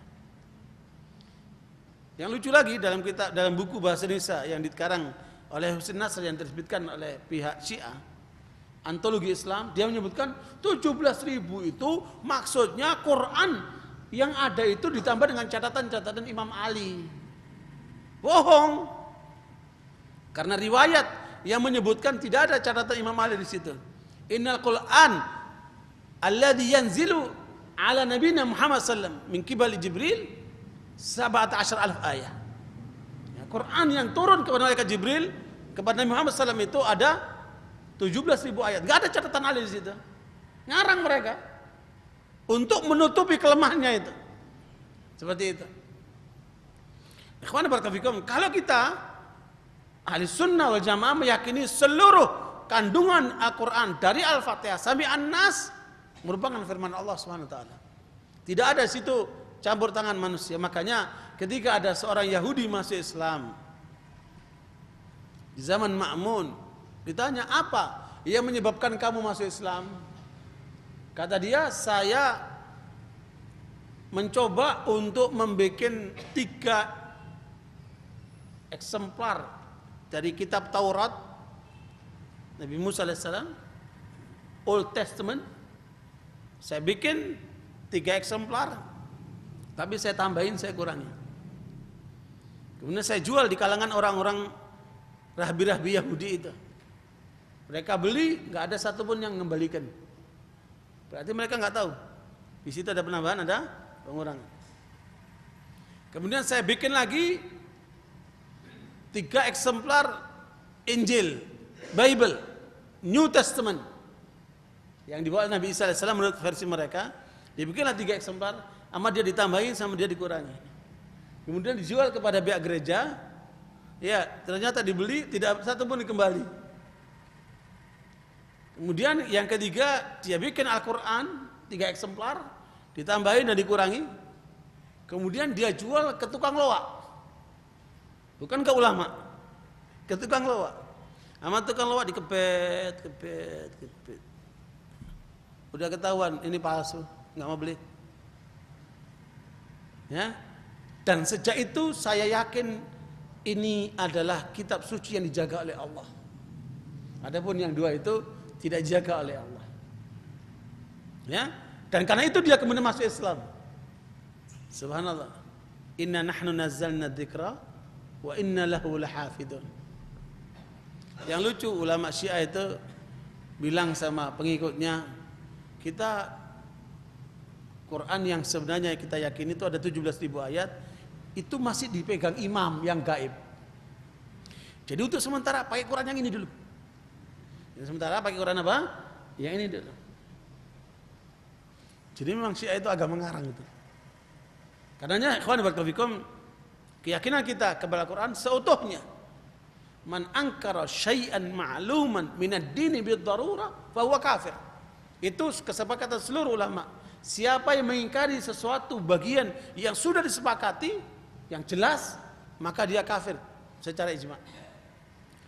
[SPEAKER 1] Yang lucu lagi dalam buku bahasa Indonesia yang dikarang oleh Husin Nasr yang diterbitkan oleh pihak Syiah, Antologi Islam, dia menyebutkan 17.000 itu maksudnya Quran yang ada itu ditambah dengan catatan-catatan Imam Ali. Bohong. Karena riwayat yang menyebutkan tidak ada catatan Imam Ali di situ. Innal Qur'an alladzi yanzilu ala nabiyina Muhammad sallallahu min qibali Jibril 17,000 ayat. Ya, Quran yang turun kepada malaikat Jibril kepada Nabi Muhammad sallallahu itu ada 17.000 ayat. Enggak ada catatan Ali di situ. Ngarang mereka untuk menutupi kelemahannya itu. Seperti itu. Ikhwan barakallahu fikum, kalau kita ahli sunnah wal jamaah meyakini seluruh kandungan Al-Quran dari Al-Fatihah sampai An-Nas merupakan firman Allah Subhanahu wa taala. Tidak ada situ campur tangan manusia. Makanya ketika ada seorang Yahudi masuk Islam di zaman Ma'mun, ditanya apa yang menyebabkan kamu masuk Islam? Kata dia, saya mencoba untuk membuat 3 eksemplar dari kitab Taurat Nabi Musa alaihissalam, Old Testament. Saya bikin 3 eksemplar, tapi saya tambahin, saya kurangi. Kemudian saya jual di kalangan orang-orang rahbi-rahbi Yahudi itu. Mereka beli, nggak ada satupun yang mengembalikan. Berarti mereka nggak tahu di situ ada penambahan, ada pengurangan. Kemudian saya bikin lagi 3 eksemplar Injil, Bible, New Testament yang dibawa Nabi Isa AS menurut versi mereka. Dibikinlah 3 eksemplar, sama dia ditambahin sama dia dikurangi. Kemudian dijual kepada pihak gereja. Ya, ternyata dibeli tidak satu pun dikembali. Kemudian yang ketiga, dia bikin Al-Qur'an 3 eksemplar, ditambahin dan dikurangi. Kemudian dia jual ke tukang loak. Bukan ke ulama. Ke tukang loak. Sama tukang loak dikepet. Udah ketahuan ini palsu, nggak mau beli. Ya. Dan sejak itu saya yakin ini adalah kitab suci yang dijaga oleh Allah. Adapun yang 2 itu tidak dijaga oleh Allah. Ya. Dan karena itu dia kemudian masuk Islam. Subhanallah. Inna nahnu nazzalna dzikra wa inna lahu lahafidun. Yang lucu ulama Syiah itu bilang sama pengikutnya, kita Quran yang sebenarnya kita yakini itu ada 17.000 ayat, itu masih dipegang imam yang gaib. Jadi untuk sementara pakai Quran yang ini dulu. Jadi sementara pakai Quran apa? Yang ini dulu. Jadi memang Syiah itu agak mengarang itu. Karenanya ikhwan barakallahu fikum, keyakinan kita kepada Quran seutuhnya. Man angkara syai'an ma'luman minad dini bid-darurah fa huwa kafir. Itu kesepakatan seluruh ulama. Siapa yang mengingkari sesuatu bagian yang sudah disepakati yang jelas, maka dia kafir secara ijma'.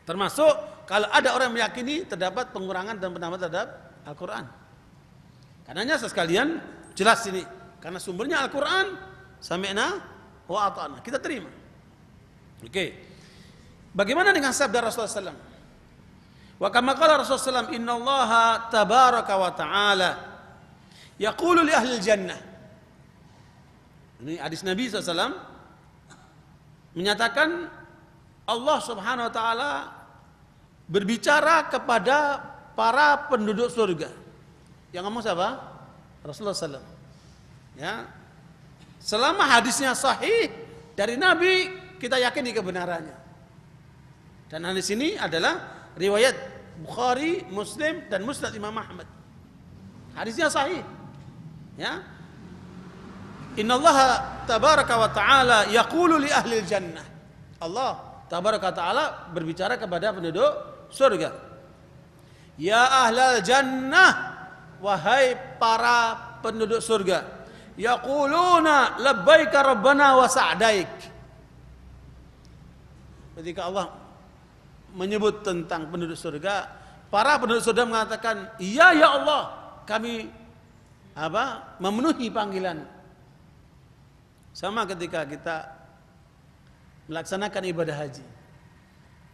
[SPEAKER 1] Termasuk kalau ada orang meyakini terdapat pengurangan dan penambahan terhadap Al-Qur'an. Karenanya sekalian jelas ini, karena sumbernya Al-Qur'an, sami'na wa ata'na, kita terima. Oke. Bagaimana dengan sabda Rasulullah SAW? Wa kama qala Rasulullah SAW, innallaha tabaraka wa ta'ala yaqulu li ahli jannah. Ini hadis Nabi SAW menyatakan Allah Subhanahu wa ta'ala berbicara kepada para penduduk surga. Yang ngomong siapa? Rasulullah SAW. Ya. Selama hadisnya sahih dari Nabi, kita yakini kebenarannya. Dan hadis ini adalah riwayat Bukhari, Muslim dan Musnad Imam Ahmad. Hadisnya sahih. Ya. Innallaha tabaraka wa ta'ala yaqulu li ahli jannah. Allah tabaraka wa ta'ala berbicara kepada penduduk surga. Ya ahlal jannah, wahai para penduduk surga. Yaquluna labbaika rabbana wa sa'daik. Ketika Allah menyebut tentang penduduk surga, para penduduk surga mengatakan, "Iya ya Allah, kami memenuhi panggilan." Sama ketika kita melaksanakan ibadah haji.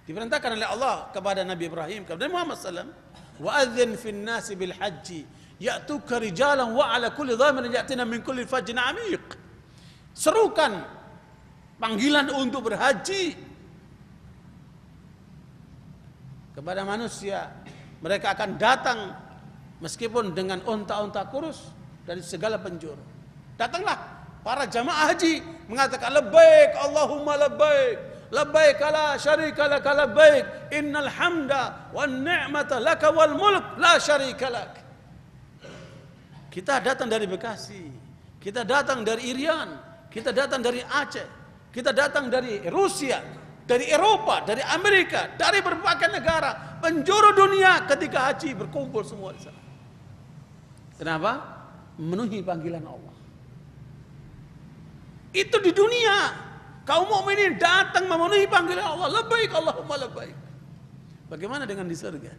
[SPEAKER 1] Diperintahkan oleh Allah kepada Nabi Ibrahim, kepada Muhammad SAW, "Wa'adzin fin nasi bil haji, ya'tuka rijalan wa 'ala kulli dhamirin ya'tina min kulli fajjin 'amiq." Serukan panggilan untuk berhaji kepada manusia. Mereka akan datang meskipun dengan unta-unta kurus dari segala penjuru. Datanglah para jamaah haji mengatakan, labbaik Allahumma labbaik, labbaik la syarika lak labbaik, innal hamda wan ni'mata laka wal mulk la syarika lak. Kita datang dari Bekasi, kita datang dari Irian, kita datang dari Aceh, kita datang dari Rusia, dari Eropa, dari Amerika, dari berbagai negara, penjuru dunia, ketika haji berkumpul semua di sana. Kenapa? Memenuhi panggilan Allah. Itu di dunia, kaum mukminin datang memenuhi panggilan Allah. Labbaik Allahumma labbaik. Bagaimana dengan di surga?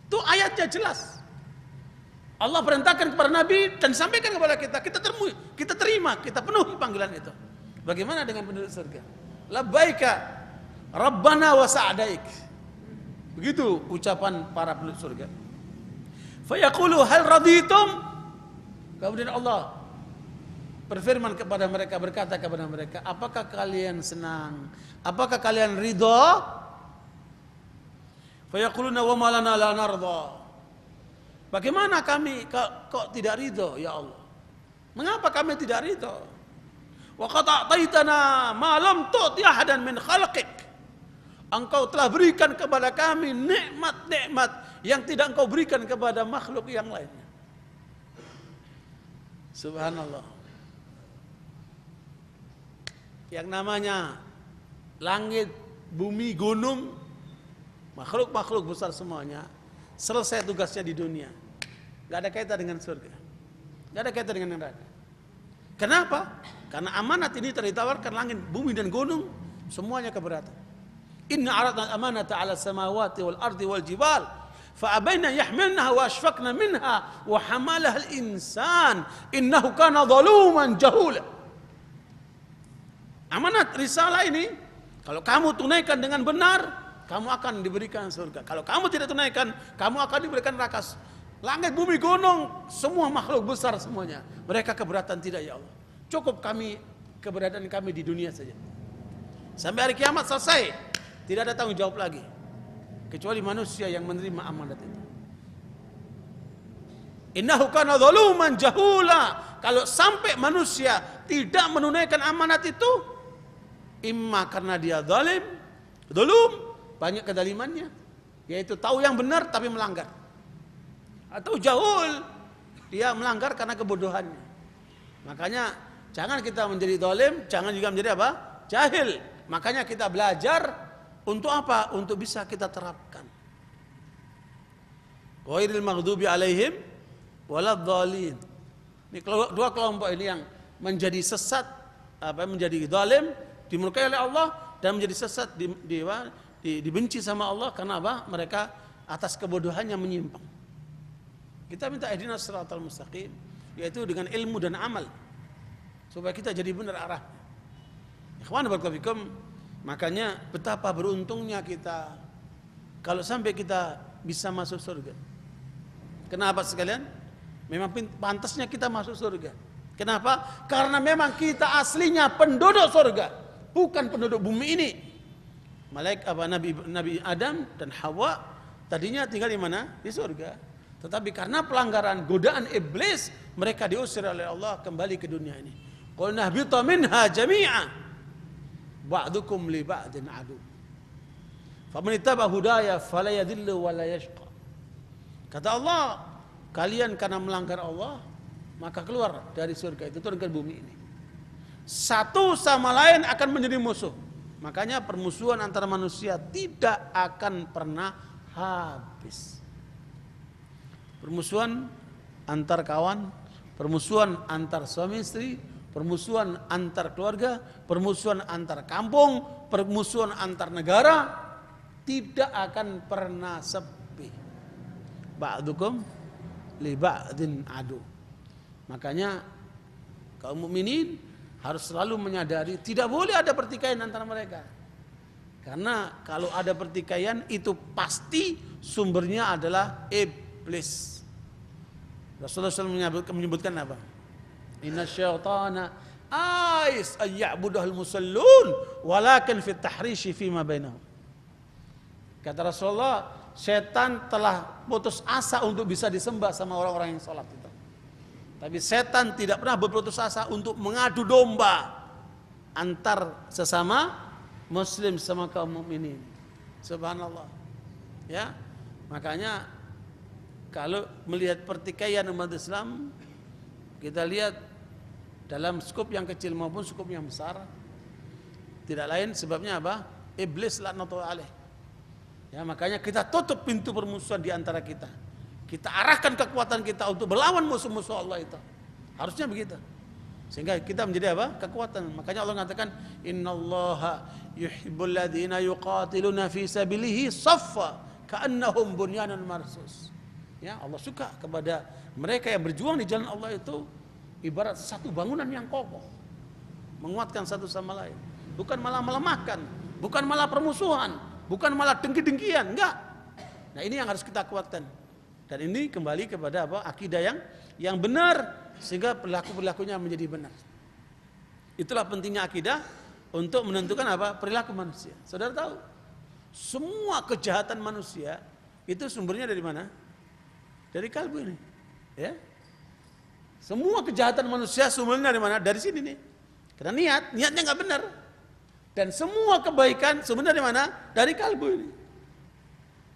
[SPEAKER 1] Itu ayatnya jelas. Allah perintahkan kepada Nabi dan sampaikan kepada kita. Kita terima, kita penuhi panggilan itu. Bagaimana dengan penduduk surga? Labbaika Rabbana wa sa'daik. Begitu ucapan para penduduk surga. Fa yaqulu hal raditum? Kemudian Allah berfirman kepada mereka, berkata kepada mereka, apakah kalian senang? Apakah kalian ridha? Fa yaquluna wa ma lana la narda. Bagaimana kami kok tidak ridha ya Allah? Mengapa kami tidak ridha? Wa qad a'taitana ma lam tu'ti ahadan min khalqik. Engkau telah berikan kepada kami nikmat-nikmat yang tidak engkau berikan kepada makhluk yang lainnya. Subhanallah. Yang namanya langit, bumi, gunung, makhluk-makhluk besar semuanya selesai tugasnya di dunia. Gak ada kaitan dengan surga, gak ada kaitan dengan neraka. Kenapa? Karena amanat ini telah ditawarkan langit, bumi dan gunung semuanya keberatan. Inna aradna al-amanata 'ala samawati wal ardi wal jibal fa abaina yahmilnaha wa ashfaqna minha wa hamalaha al-insan innahu kana zaluman jahula. Amanat risalah ini kalau kamu tunaikan dengan benar, kamu akan diberikan surga. Kalau kamu tidak tunaikan, kamu akan diberikan neraka. Langit, bumi, gunung, semua makhluk besar semuanya, mereka keberatan tidak ya Allah. Cukup kami, keberadaan kami di dunia saja. Sampai hari kiamat selesai, tidak ada tanggung jawab lagi, kecuali manusia yang menerima amanat itu. Innahu kana zaluman jahula. Kalau sampai manusia tidak menunaikan amanat itu, imma karena dia zalim, banyak kedalimannya, yaitu tahu yang benar tapi melanggar, atau jahul, dia melanggar karena kebodohannya. Makanya jangan kita menjadi zalim, jangan juga menjadi apa? Jahil. Makanya kita belajar untuk apa? Untuk bisa kita terapkan. Ghairil maghdubi alaihim waladhdallin. Ini dua kelompok ini yang menjadi sesat, menjadi zalim, dimurkai oleh Allah, dan menjadi sesat, dibenci sama Allah karena apa? Mereka atas kebodohannya menyimpang. Kita minta ihdinas siratal mustaqim, yaitu dengan ilmu dan amal, supaya kita jadi benar arahnya. Ikhwan barakallahu fikum, makanya betapa beruntungnya kita kalau sampai kita bisa masuk surga. Kenapa sekalian? Memang pantasnya kita masuk surga. Kenapa? Karena memang kita aslinya penduduk surga, bukan penduduk bumi ini. Nabi Adam dan Hawa tadinya tinggal di mana? Di surga. Tetapi karena pelanggaran godaan iblis, mereka diusir oleh Allah kembali ke dunia ini. Qul nahbitu minha jami'a ba'dukum li ba'din adu. Faman ittaba hudaya fala yadhillu wa la yashqa. Kata Allah, kalian karena melanggar Allah, maka keluar dari surga itu, turun ke bumi ini. Satu sama lain akan menjadi musuh. Makanya permusuhan antara manusia tidak akan pernah habis. Permusuhan antar kawan, permusuhan antar suami istri, permusuhan antar keluarga, permusuhan antar kampung, permusuhan antar negara tidak akan pernah sepi. Ba'dukum li ba'din adu. Makanya kaum mukminin harus selalu menyadari tidak boleh ada pertikaian antara mereka. Karena kalau ada pertikaian itu pasti sumbernya adalah iblis. Rasulullah SAW menyebutkan apa? Inna syaitana ais ayya'budahul musallun walakin fit tahrishi fima bainahum. Kata Rasulullah, setan telah putus asa untuk bisa disembah sama orang-orang yang sholat itu. Tapi setan tidak pernah berputus asa untuk mengadu domba antar sesama muslim sama kaum mukminin. Subhanallah. Ya. Makanya kalau melihat pertikaian umat Islam, kita lihat dalam skop yang kecil maupun skop yang besar, tidak lain sebabnya apa? Iblis laknatullah alaih. Ya, makanya kita tutup pintu permusuhan di antara kita. Kita arahkan kekuatan kita untuk melawan musuh-musuh Allah itu. Harusnya begitu. Sehingga kita menjadi apa? Kekuatan. Makanya Allah mengatakan, innallaha yuhibbul ladzina yuqatiluna fi sabilihi saffa ka'annahum bunyanun marsus. Ya, Allah suka kepada mereka yang berjuang di jalan Allah itu ibarat satu bangunan yang kokoh, menguatkan satu sama lain, bukan malah melemahkan, bukan malah permusuhan, bukan malah dengki-dengkian, enggak. Nah, ini yang harus kita kuatkan. Dan ini kembali kepada apa? Akidah yang benar, sehingga perilaku-perilakunya menjadi benar. Itulah pentingnya akidah untuk menentukan apa? Perilaku manusia. Saudara tahu, semua kejahatan manusia itu sumbernya dari mana? Dari kalbu ini, ya. Semua kejahatan manusia sumbernya dari mana? Dari sini nih. Karena niatnya nggak benar. Dan semua kebaikan sumbernya dari mana? Dari kalbu ini.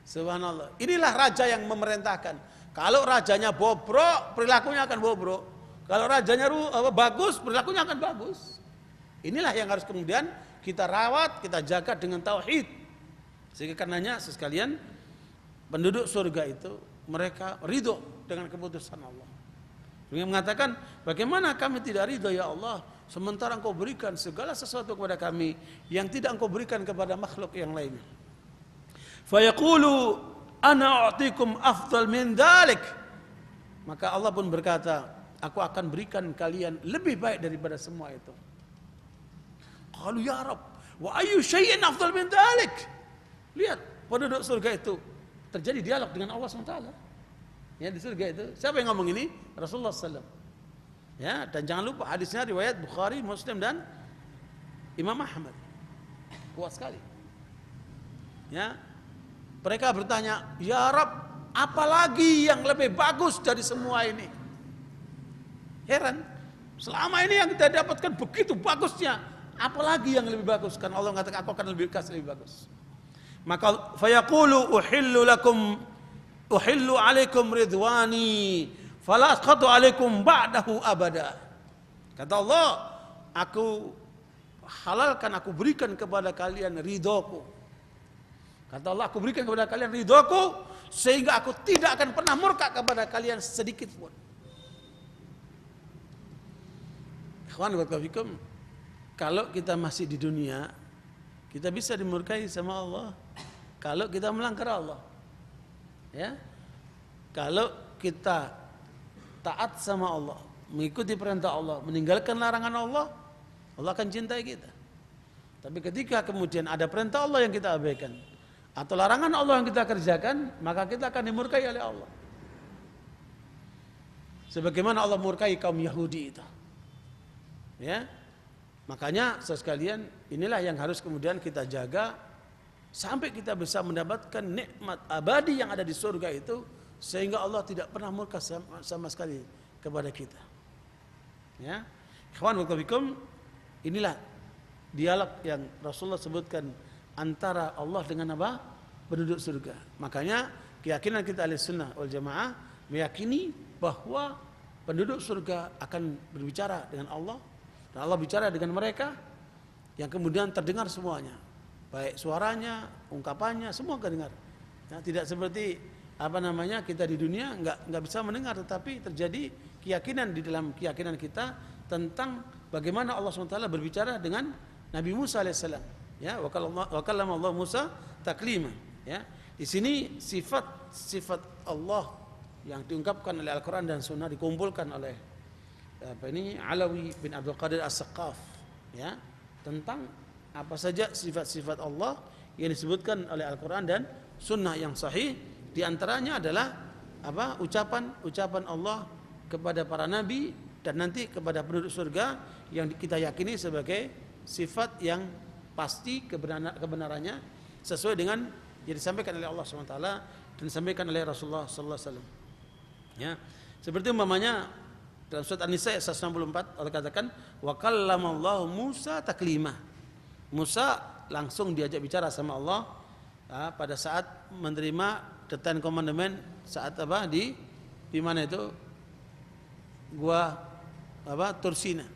[SPEAKER 1] Subhanallah. Inilah raja yang memerintahkan. Kalau rajanya bobrok, perilakunya akan bobrok. Kalau rajanya bagus, perilakunya akan bagus. Inilah yang harus kemudian kita rawat, kita jaga dengan tauhid. Sehingga karenanya sekalian, penduduk surga itu mereka ridho dengan keputusan Allah. Dia mengatakan, bagaimana kami tidak ridho ya Allah, sementara Engkau berikan segala sesuatu kepada kami yang tidak Engkau berikan kepada makhluk yang lainnya. Fayaqulu ana a'tikum afdal min dzalik. Maka Allah pun berkata, aku akan berikan kalian lebih baik daripada semua itu. Qalu ya Rabb, wa ayyu syai'in afdal min dzalik? Lihat, penduduk surga itu terjadi dialog dengan Allah SWT. Ya, di surga itu. Siapa yang ngomong ini? Rasulullah SAW. Ya, dan jangan lupa hadisnya riwayat Bukhari, Muslim dan Imam Ahmad. Kuat sekali. Ya. Mereka bertanya, "Ya Rabb, apalagi yang lebih bagus dari semua ini?" Heran. Selama ini yang kita dapatkan begitu bagusnya, apalagi yang lebih bagus? Kan Allah mengatakan, aku akan lebih kasih lebih bagus. Maka fayaqulu uhillu alaikum ridwani fala asqatu alaikum ba'dahu abada. Kata Allah, aku halalkan, aku berikan kepada kalian ridhoku. Kata Allah, aku berikan kepada kalian ridhoku sehingga aku tidak akan pernah murka kepada kalian sedikit pun. Ikhwan barakallahu, kalau kita masih di dunia, kita bisa dimurkai sama Allah kalau kita melanggar Allah. Ya. Kalau kita taat sama Allah, mengikuti perintah Allah, meninggalkan larangan Allah, Allah akan cintai kita. Tapi ketika kemudian ada perintah Allah yang kita abaikan atau larangan Allah yang kita kerjakan, maka kita akan dimurkai oleh Allah. Sebagaimana Allah murkai kaum Yahudi itu. Ya. Makanya sekalian, inilah yang harus kemudian kita jaga sampai kita bisa mendapatkan nikmat abadi yang ada di surga itu, sehingga Allah tidak pernah murka sama sekali kepada kita. Ya. Ikhwan fillah, inilah dialog yang Rasulullah sebutkan antara Allah dengan apa? Penduduk surga. Makanya keyakinan kita Ahlussunnah wal Jamaah meyakini bahwa penduduk surga akan berbicara dengan Allah, dan Allah bicara dengan mereka, yang kemudian terdengar semuanya, baik suaranya, ungkapannya, semua kedengar. Ya, tidak seperti kita di dunia nggak bisa mendengar, tetapi terjadi keyakinan di dalam keyakinan kita tentang bagaimana Allah SWT berbicara dengan Nabi Musa alaihissalam. Ya, wa kallama Allah Musa taklima. Ya, di sini sifat Allah yang diungkapkan oleh Al-Quran dan Sunnah dikumpulkan oleh Alawi bin Abdul Qadir As-Saqqaf, ya, tentang apa saja sifat-sifat Allah yang disebutkan oleh Al-Quran dan Sunnah yang sahih. Di antaranya adalah ucapan Allah kepada para nabi dan nanti kepada penduduk surga yang kita yakini sebagai sifat yang pasti kebenarannya sesuai dengan yang disampaikan oleh Allah SWT dan disampaikan oleh Rasulullah SAW. Ya, seperti umpamanya dalam surat An-Nisa ayat 164 Allah katakan, wa kallamallahu Musa taklima. Musa langsung diajak bicara sama Allah pada saat menerima the Ten Commandment, saat di mana itu gua Tursina.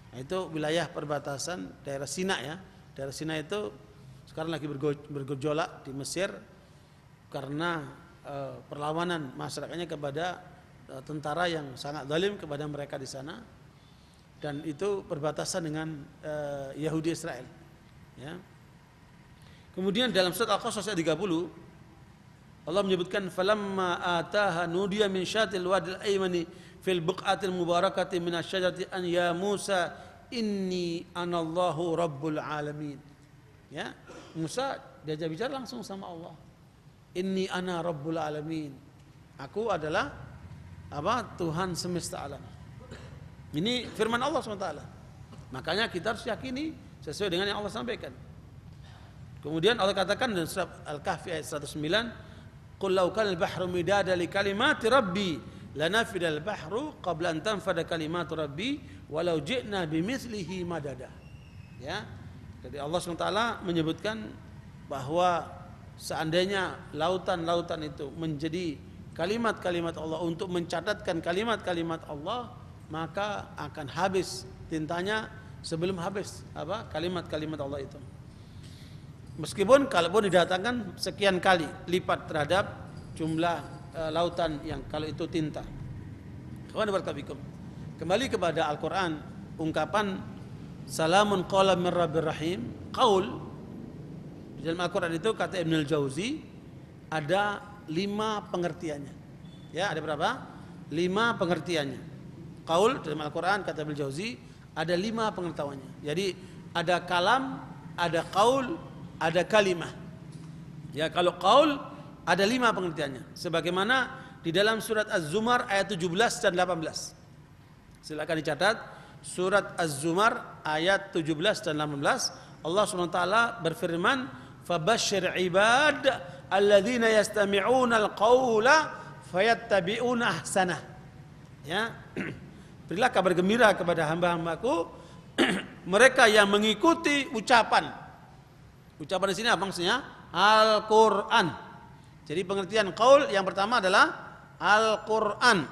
[SPEAKER 1] Nah, itu wilayah perbatasan daerah Sina, ya. Daerah Sina itu sekarang lagi bergejolak di Mesir karena perlawanan masyarakatnya kepada tentara yang sangat zalim kepada mereka di sana, dan itu perbatasan dengan Yahudi Israel. Ya. Kemudian dalam surat Al-Qasas ayat 30 Allah menyebutkan falamma ataha nudiya min syatil wadil aymani fil buqatil mubarakati minasyajarati an ya Musa inni anallahu rabbul alamin. Ya, Musa diajak bicara langsung sama Allah. Inni ana rabbul alamin. Aku adalah Tuhan semesta alam. Ini firman Allah SWT. Makanya kita harus yakini sesuai dengan yang Allah sampaikan. Kemudian Allah katakan dalam surat Al-Kahfi ayat 109, qul law kana al-bahru midada li kalimati rabbi lanafida al-bahru qabla an tanfada kalimatu rabbi walau ji'na bimithlihi madada. Ya. Jadi Allah SWT menyebutkan bahwa seandainya lautan-lautan itu menjadi kalimat-kalimat Allah, untuk mencatatkan kalimat-kalimat Allah, maka akan habis tintanya sebelum habis kalimat-kalimat Allah itu. Meskipun kalaupun didatangkan sekian kali lipat terhadap jumlah lautan yang kalau itu tinta. Kembali kepada Al-Quran, ungkapan salamun qawlan min rabbir rahim, qaul di dalam Al-Quran itu kata Ibnu Al-Jauzi ada 5 pengertiannya. Ya, ada berapa? 5 pengertiannya. Qaul dalam Al-Quran kata Ibnu Al-Jauzi ada 5 pengetahuannya. Jadi ada kalam, ada qaul, ada kalimah. Ya, kalau qaul ada 5 pengertiannya. Sebagaimana di dalam surat Az-Zumar ayat 17 dan 18. Silakan dicatat, surat Az-Zumar ayat 17 dan 18. Allah SWT berfirman, "Fabashshir ibad alladzina yastami'una al-qaula fayattabi'una ahsanah." Ya. Berilah kabar gembira kepada hamba-hambaku mereka yang mengikuti ucapan. Ucapan di sini apa maksudnya? Al-Qur'an. Jadi pengertian qaul yang pertama adalah Al-Qur'an.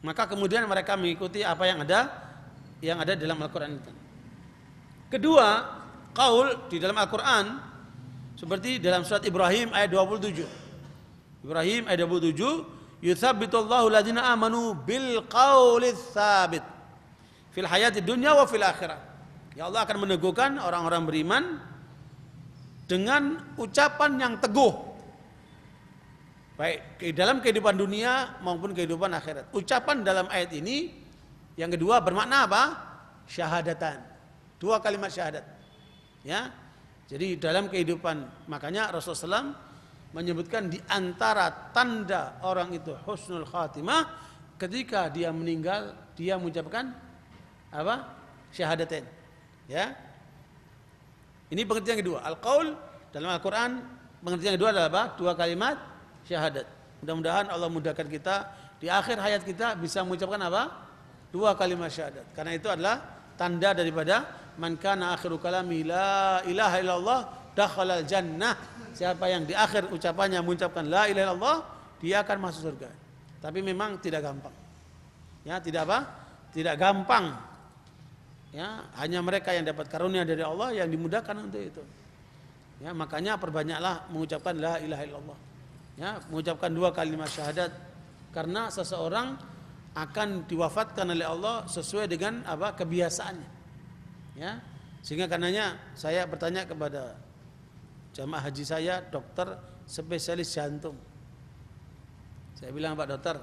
[SPEAKER 1] Maka kemudian mereka mengikuti apa yang ada dalam Al-Qur'an itu. Kedua, qaul di dalam Al-Qur'an seperti dalam surat Ibrahim ayat 27. Ibrahim ayat 27, "Yutsabbitullahu alladziina aamanu bil qaulis tsabit fil hayatid dunya wa fil akhirah." Ya, Allah akan meneguhkan orang-orang beriman dengan ucapan yang teguh, baik di dalam kehidupan dunia maupun kehidupan akhirat. Ucapan dalam ayat ini yang kedua bermakna apa? Syahadatan. 2 kalimat syahadat. Ya. Jadi dalam kehidupan, makanya Rasulullah SAW menyebutkan di antara tanda orang itu husnul khatimah ketika dia meninggal dia mengucapkan apa? Syahadatain. Ya. Ini pengertian kedua. Al-qaul dalam Al-Quran pengertian kedua adalah apa? 2 kalimat syahadat. Mudah-mudahan Allah mudahkan kita di akhir hayat kita bisa mengucapkan apa? 2 kalimat syahadat. Karena itu adalah tanda daripada man kana akhiru kalami la ilaha illallah dakhalal jannah. Siapa yang di akhir ucapannya mengucapkan la ilaha illallah, dia akan masuk surga. Tapi memang tidak gampang. Ya, tidak apa? Tidak gampang. Ya, hanya mereka yang dapat karunia dari Allah yang dimudahkan untuk itu. Ya, makanya perbanyaklah mengucapkan la ilaha illallah. Ya, mengucapkan 2 kalimat syahadat karena seseorang akan diwafatkan oleh Allah sesuai dengan apa? Kebiasaannya. Ya. Sehingga karenanya saya bertanya kepada jamaah haji saya, dokter spesialis jantung. Saya bilang, "Pak dokter,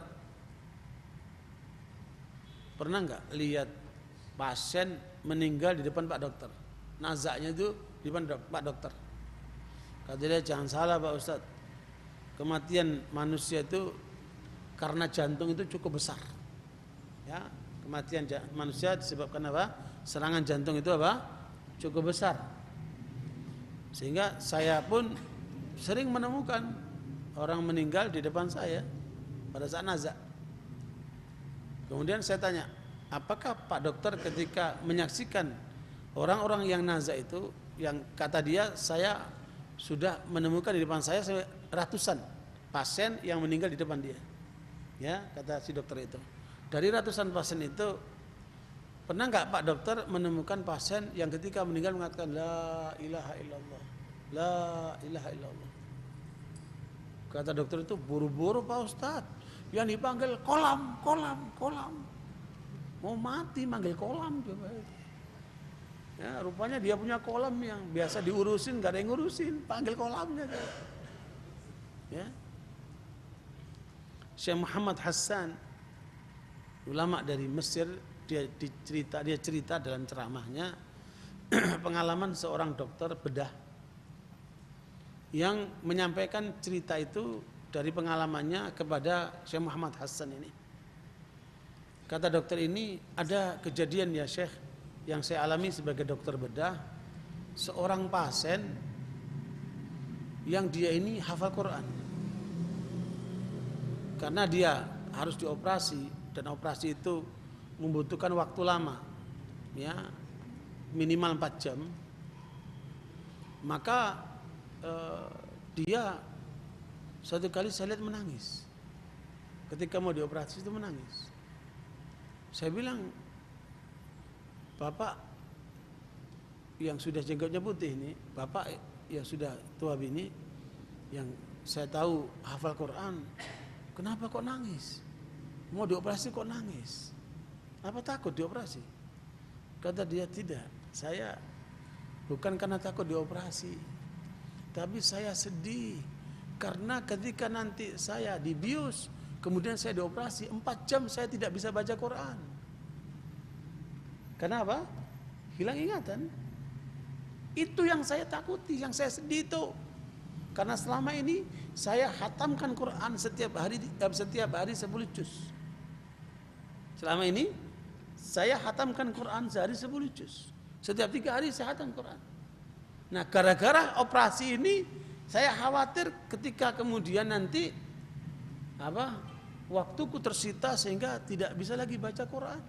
[SPEAKER 1] pernah enggak lihat pasien meninggal di depan Pak dokter? Nazaknya itu di depan Pak dokter." Kata dia, "Jangan salah Pak Ustadz, kematian manusia itu karena jantung itu cukup besar. Ya, kematian manusia disebabkan apa? Serangan jantung itu apa? Cukup besar. Sehingga saya pun sering menemukan orang meninggal di depan saya pada saat nazak. Kemudian saya tanya, apakah Pak dokter ketika menyaksikan orang-orang yang nazak itu, yang kata dia saya sudah menemukan di depan saya ratusan pasien yang meninggal di depan dia. Ya, kata si dokter itu. Dari ratusan pasien itu, pernah nggak Pak dokter menemukan pasien yang ketika meninggal mengatakan la ilaha illallah, la ilaha illallah? Kata dokter itu, buru-buru Pak Ustadz, yang dipanggil kolam. Mau mati manggil kolam coba. Ya, rupanya dia punya kolam yang biasa diurusin, gak ada yang ngurusin, panggil kolamnya. Ya. Syekh Muhammad Hassan, ulama dari Mesir, dia cerita dalam ceramahnya pengalaman seorang dokter bedah yang menyampaikan cerita itu dari pengalamannya kepada Syekh Muhammad Hassan ini. Kata dokter ini, ada kejadian ya Syekh yang saya alami sebagai dokter bedah, seorang pasien yang dia ini hafal Quran. Karena dia harus dioperasi dan operasi itu membutuhkan waktu lama, ya minimal 4 jam. Maka dia suatu kali saya lihat menangis. ketika mau dioperasi itu menangis. Saya bilang, Bapak yang sudah jenggotnya putih ini, Bapak yang sudah tua bini, yang saya tahu hafal Quran, kenapa kok nangis? Mau dioperasi kok nangis? Apa takut dioperasi? Kata dia, tidak, saya bukan karena takut dioperasi, tapi saya sedih karena ketika nanti saya dibius, kemudian saya dioperasi 4 jam saya tidak bisa baca Quran. Kenapa? Hilang ingatan. Itu yang saya takuti, yang saya sedih itu. Karena selama ini saya khatamkan Quran setiap hari 10 juz. Selama ini saya khatamkan Quran sehari 10 juz. Setiap 3 hari saya khatam Quran. Nah, gara-gara operasi ini saya khawatir ketika kemudian nanti waktuku tersita sehingga tidak bisa lagi baca Quran.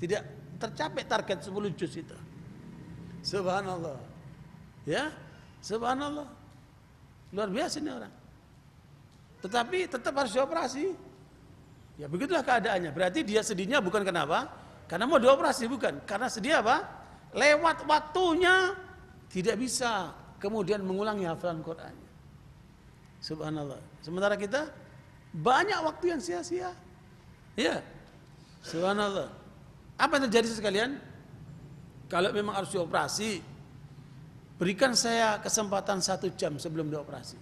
[SPEAKER 1] Tidak tercapai target 10 juz itu. Subhanallah. Ya, subhanallah. Luar biasa ini orang. Tetapi tetap harus dioperasi. Ya begitulah keadaannya. Berarti dia sedihnya bukan kenapa? Karena mau dioperasi, bukan. Karena sedih apa? Lewat waktunya tidak bisa kemudian mengulangi hafalan Qurannya. Subhanallah. Sementara kita banyak waktu yang sia-sia. Ya. Subhanallah. Apa yang terjadi sekalian? Kalau memang harus dioperasi, berikan saya kesempatan 1 jam sebelum dioperasi.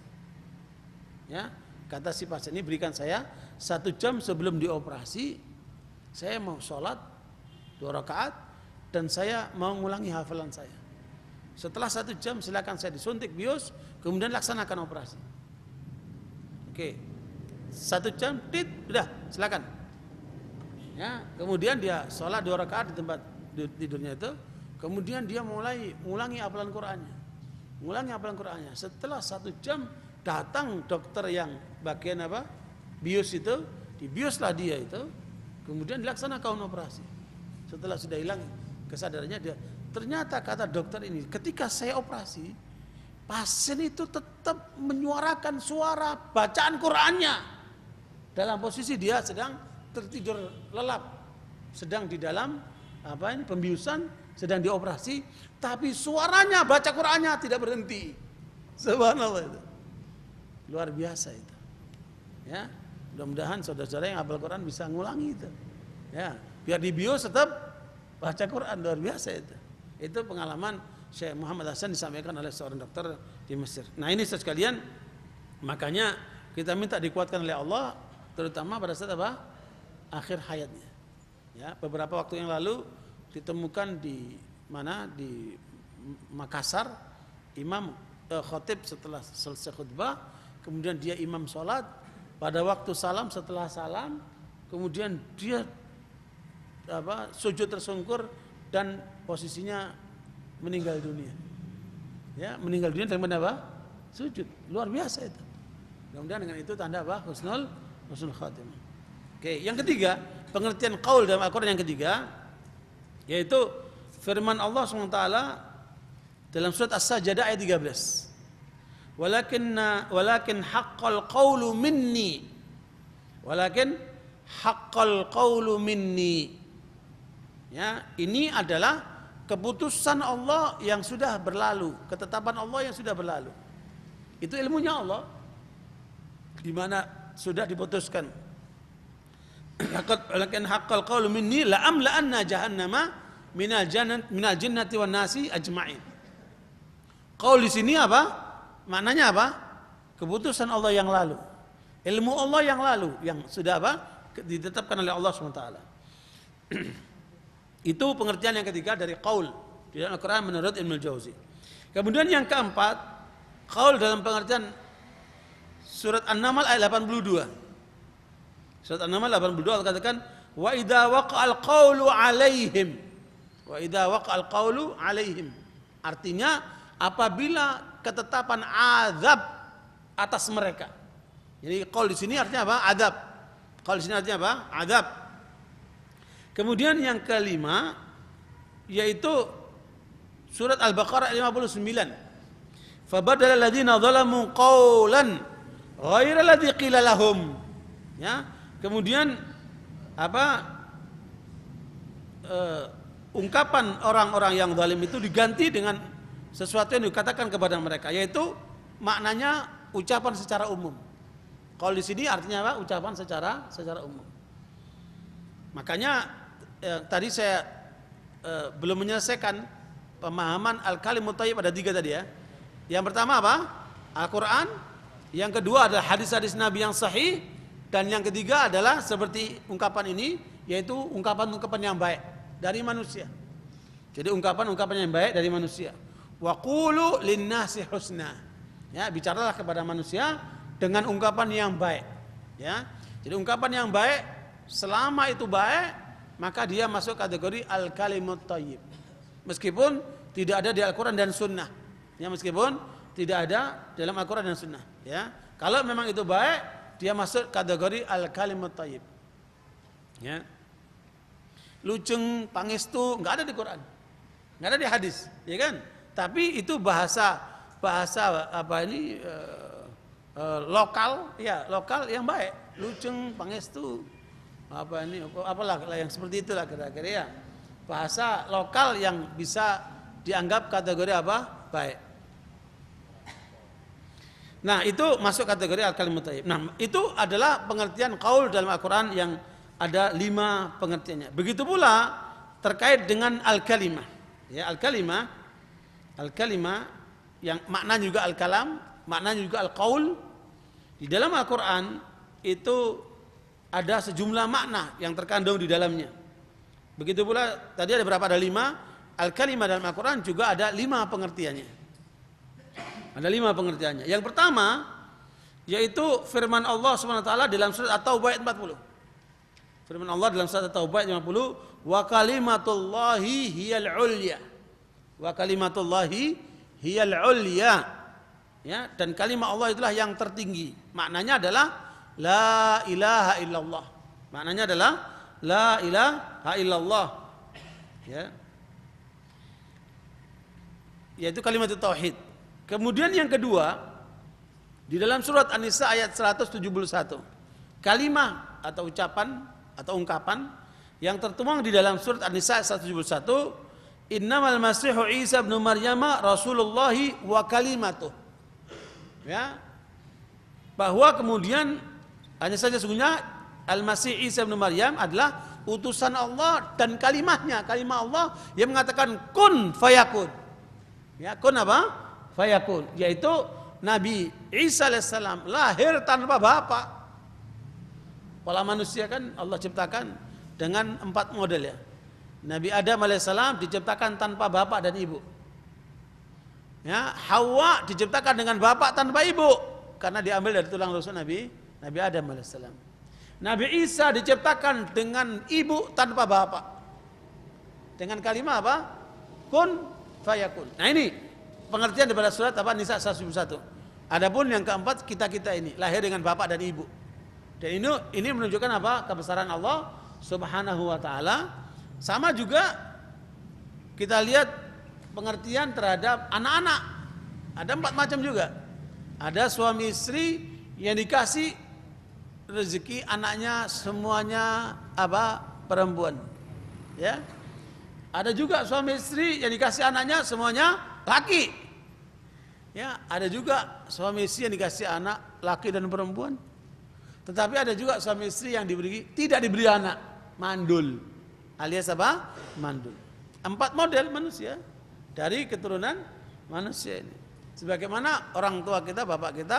[SPEAKER 1] Ya, kata si pasien ini, berikan saya 1 jam sebelum dioperasi. Saya mau sholat 2 rakaat dan saya mau mengulangi hafalan saya. Setelah 1 jam silakan saya disuntik bius, kemudian laksanakan operasi. Oke, 1 jam, sudah silakan. Ya, kemudian dia sholat 2 rakaat di tempat tidurnya itu. Kemudian dia mulai mengulangi hafalan Qur'annya. Mengulangi hafalan Qur'annya. Setelah 1 jam datang dokter yang bagian bius itu, dibiuslah dia itu. Kemudian dilaksanakan operasi. Setelah sudah hilang kesadarannya, dia ternyata kata dokter ini, ketika saya operasi, pasien itu tetap menyuarakan suara bacaan Qur'annya dalam posisi dia sedang tertidur lelap, sedang di dalam pembiusan, sedang dioperasi, tapi suaranya baca Qur'annya tidak berhenti. Subhanallah itu. Luar biasa itu. Ya, mudah-mudahan saudara-saudara yang hafal Quran bisa ngulangi itu. Ya, biar dibius tetap baca Quran, luar biasa itu. Itu pengalaman Syekh Muhammad Hasan disampaikan oleh seorang dokter di Mesir. Nah, ini sekalian, makanya kita minta dikuatkan oleh Allah, terutama pada saat akhir hayatnya. Ya, beberapa waktu yang lalu ditemukan di Makassar, imam khotib setelah selesai khutbah, kemudian dia imam sholat, pada waktu salam, setelah salam, kemudian dia sujud tersungkur dan posisinya meninggal dunia. Ya, meninggal dunia dengan sujud. Luar biasa itu. Mudah-mudahan dengan itu tanda husnul khatimah. Oke, yang ketiga, pengertian qaul dalam Al-Quran yang ketiga, yaitu firman Allah SWT dalam surat As-Sajdah ayat 13. Walakin haqqal qawlu minni. Walakin haqqal qawlu minni. Ya, ini adalah keputusan Allah yang sudah berlalu, ketetapan Allah yang sudah berlalu. Itu ilmunya Allah, di mana sudah diputuskan. Walakin haqqal qawlu minni la amla'anna jahannama minal jinnati wan nasi ajma'in. Qaul di sini apa? Maknanya apa? Keputusan Allah yang lalu. Ilmu Allah yang lalu yang sudah ditetapkan oleh Allah SWT. Itu pengertian yang ketiga dari qaul di dalam Al-Qur'an menurut Ibnu Jauzi. Kemudian yang keempat, qaul dalam pengertian surat An-Naml ayat 82. Surat An-Naml 82 Allah katakan, wa idza waqa'al qawlu 'alaihim. Wa idza waqa'al qawlu 'alaihim. Artinya apabila ketetapan azab atas mereka. Jadi qaul di sini artinya apa? Azab. Qaul di sini artinya apa? Azab. Kemudian yang kelima yaitu surat Al-Baqarah 59. Fabadala alladziina zalamu qawlan ghaira alladzi qila lahum. Ya. Kemudian ungkapan orang-orang yang zalim itu diganti dengan sesuatu yang dikatakan kepada mereka, yaitu maknanya ucapan secara umum. Kalau di sini artinya apa? Ucapan secara umum. Makanya tadi saya belum menyelesaikan pemahaman al-kalimut thayyib, ada 3 tadi ya. Yang pertama apa? Al-Quran. Yang kedua adalah hadis-hadis Nabi yang sahih. Dan yang ketiga adalah seperti ungkapan ini, yaitu ungkapan-ungkapan yang baik dari manusia. Jadi ungkapan-ungkapan yang baik dari manusia. Wa qulu linnasi husna. Ya, bicaralah kepada manusia dengan ungkapan yang baik. Ya. Jadi ungkapan yang baik, selama itu baik, maka dia masuk kategori al-kalimut thayyib. Meskipun tidak ada di Al-Quran dan Sunnah. Ya, meskipun tidak ada dalam Al-Quran dan Sunnah. Ya. Kalau memang itu baik, dia masuk kategori al-kalimut thayyib. Ya. Luceng, pangestu enggak ada di Quran, enggak ada di hadis, ya kan? Tapi itu bahasa lokal, ya lokal yang baik. Luceng, pangestu, apalah yang seperti itulah kira-kira ya. Bahasa lokal yang bisa dianggap kategori apa? Baik. Nah, itu masuk kategori al-kalimut thayyib. Nah, itu adalah pengertian qaul dalam Al-Quran yang ada 5 pengertiannya. Begitu pula terkait dengan al-kalimah. Ya, al-kalimah yang maknanya juga al-kalam, maknanya juga al-qaul. Di dalam Al-Quran itu ada sejumlah makna yang terkandung di dalamnya. Begitu pula tadi ada berapa? Ada 5. Al-kalimah dalam Al-Quran juga ada 5 pengertiannya. Ada 5 pengertiannya. Yang pertama yaitu firman Allah SWT dalam surat At-Taubah ayat 40. Firman Allah dalam surat At-Taubah ayat 50, wa kalimatullahi hiyal ulya. Wa kalimatullahi hiyal ulya. Ya, dan kalimat Allah itulah yang tertinggi. Maknanya adalah la ilaha illallah. Maknanya adalah la ilaha illallah. Ya. Yaitu kalimat tauhid. Kemudian yang kedua, di dalam surat An-Nisa ayat 171, kalimah atau ucapan atau ungkapan yang tertuang di dalam surat An-Nisa ayat 171, innamal masihu Isa ibn Maryama rasulullahi wa kalimatuh. Ya. Bahwa kemudian hanya saja sesungguhnya Al-Masih Isa ibn Maryam adalah utusan Allah dan kalimatnya, kalimat Allah yang mengatakan kun fayakun. Ya, kun apa? Fayakun, yaitu Nabi Isa alaihissalam lahir tanpa bapak. Pola manusia kan Allah ciptakan dengan 4 model ya. Nabi Adam alaihissalam diciptakan tanpa bapak dan ibu. Ya, Hawa diciptakan dengan bapak tanpa ibu karena diambil dari tulang rusuk Nabi Adam alaihissalam. Nabi Isa diciptakan dengan ibu tanpa bapak. Dengan kalimat apa? Kun fayakun. Nah, ini pengertian daripada surat apa? Nisa 171. Adapun yang keempat, kita ini lahir dengan bapak dan ibu. Dan ini menunjukkan apa? Kebesaran Allah Subhanahu wa taala. Sama juga kita lihat pengertian terhadap anak-anak. Ada 4 macam juga. Ada suami istri yang dikasih rezeki anaknya semuanya apa? Perempuan. Ya. Ada juga suami istri yang dikasih anaknya semuanya laki. Ya, ada juga suami istri yang dikasih anak laki dan perempuan. Tetapi ada juga suami istri yang tidak diberi anak, mandul. Alias apa? Mandul. 4 model manusia dari keturunan manusia ini. Sebagaimana orang tua kita, bapak kita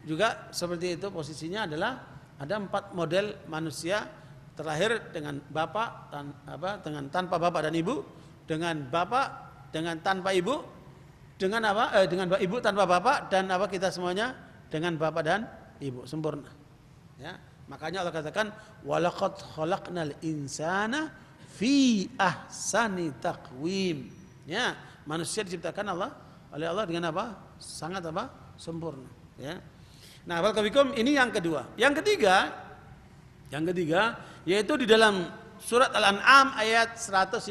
[SPEAKER 1] juga seperti itu posisinya adalah ada 4 model manusia terlahir dengan bapak dengan tanpa bapak dan ibu, dengan bapak dengan tanpa ibu, dengan dengan ibu tanpa bapak, dan kita semuanya dengan bapak dan ibu sempurna. Ya, makanya Allah katakan walaqad khalaqnal insana fi ahsani taqwim. Ya, manusia diciptakan oleh Allah dengan apa? Sangat sempurna. Ya. Nah, barakallahu ini yang kedua. Yang ketiga yaitu di dalam surat Al-An'am ayat 115.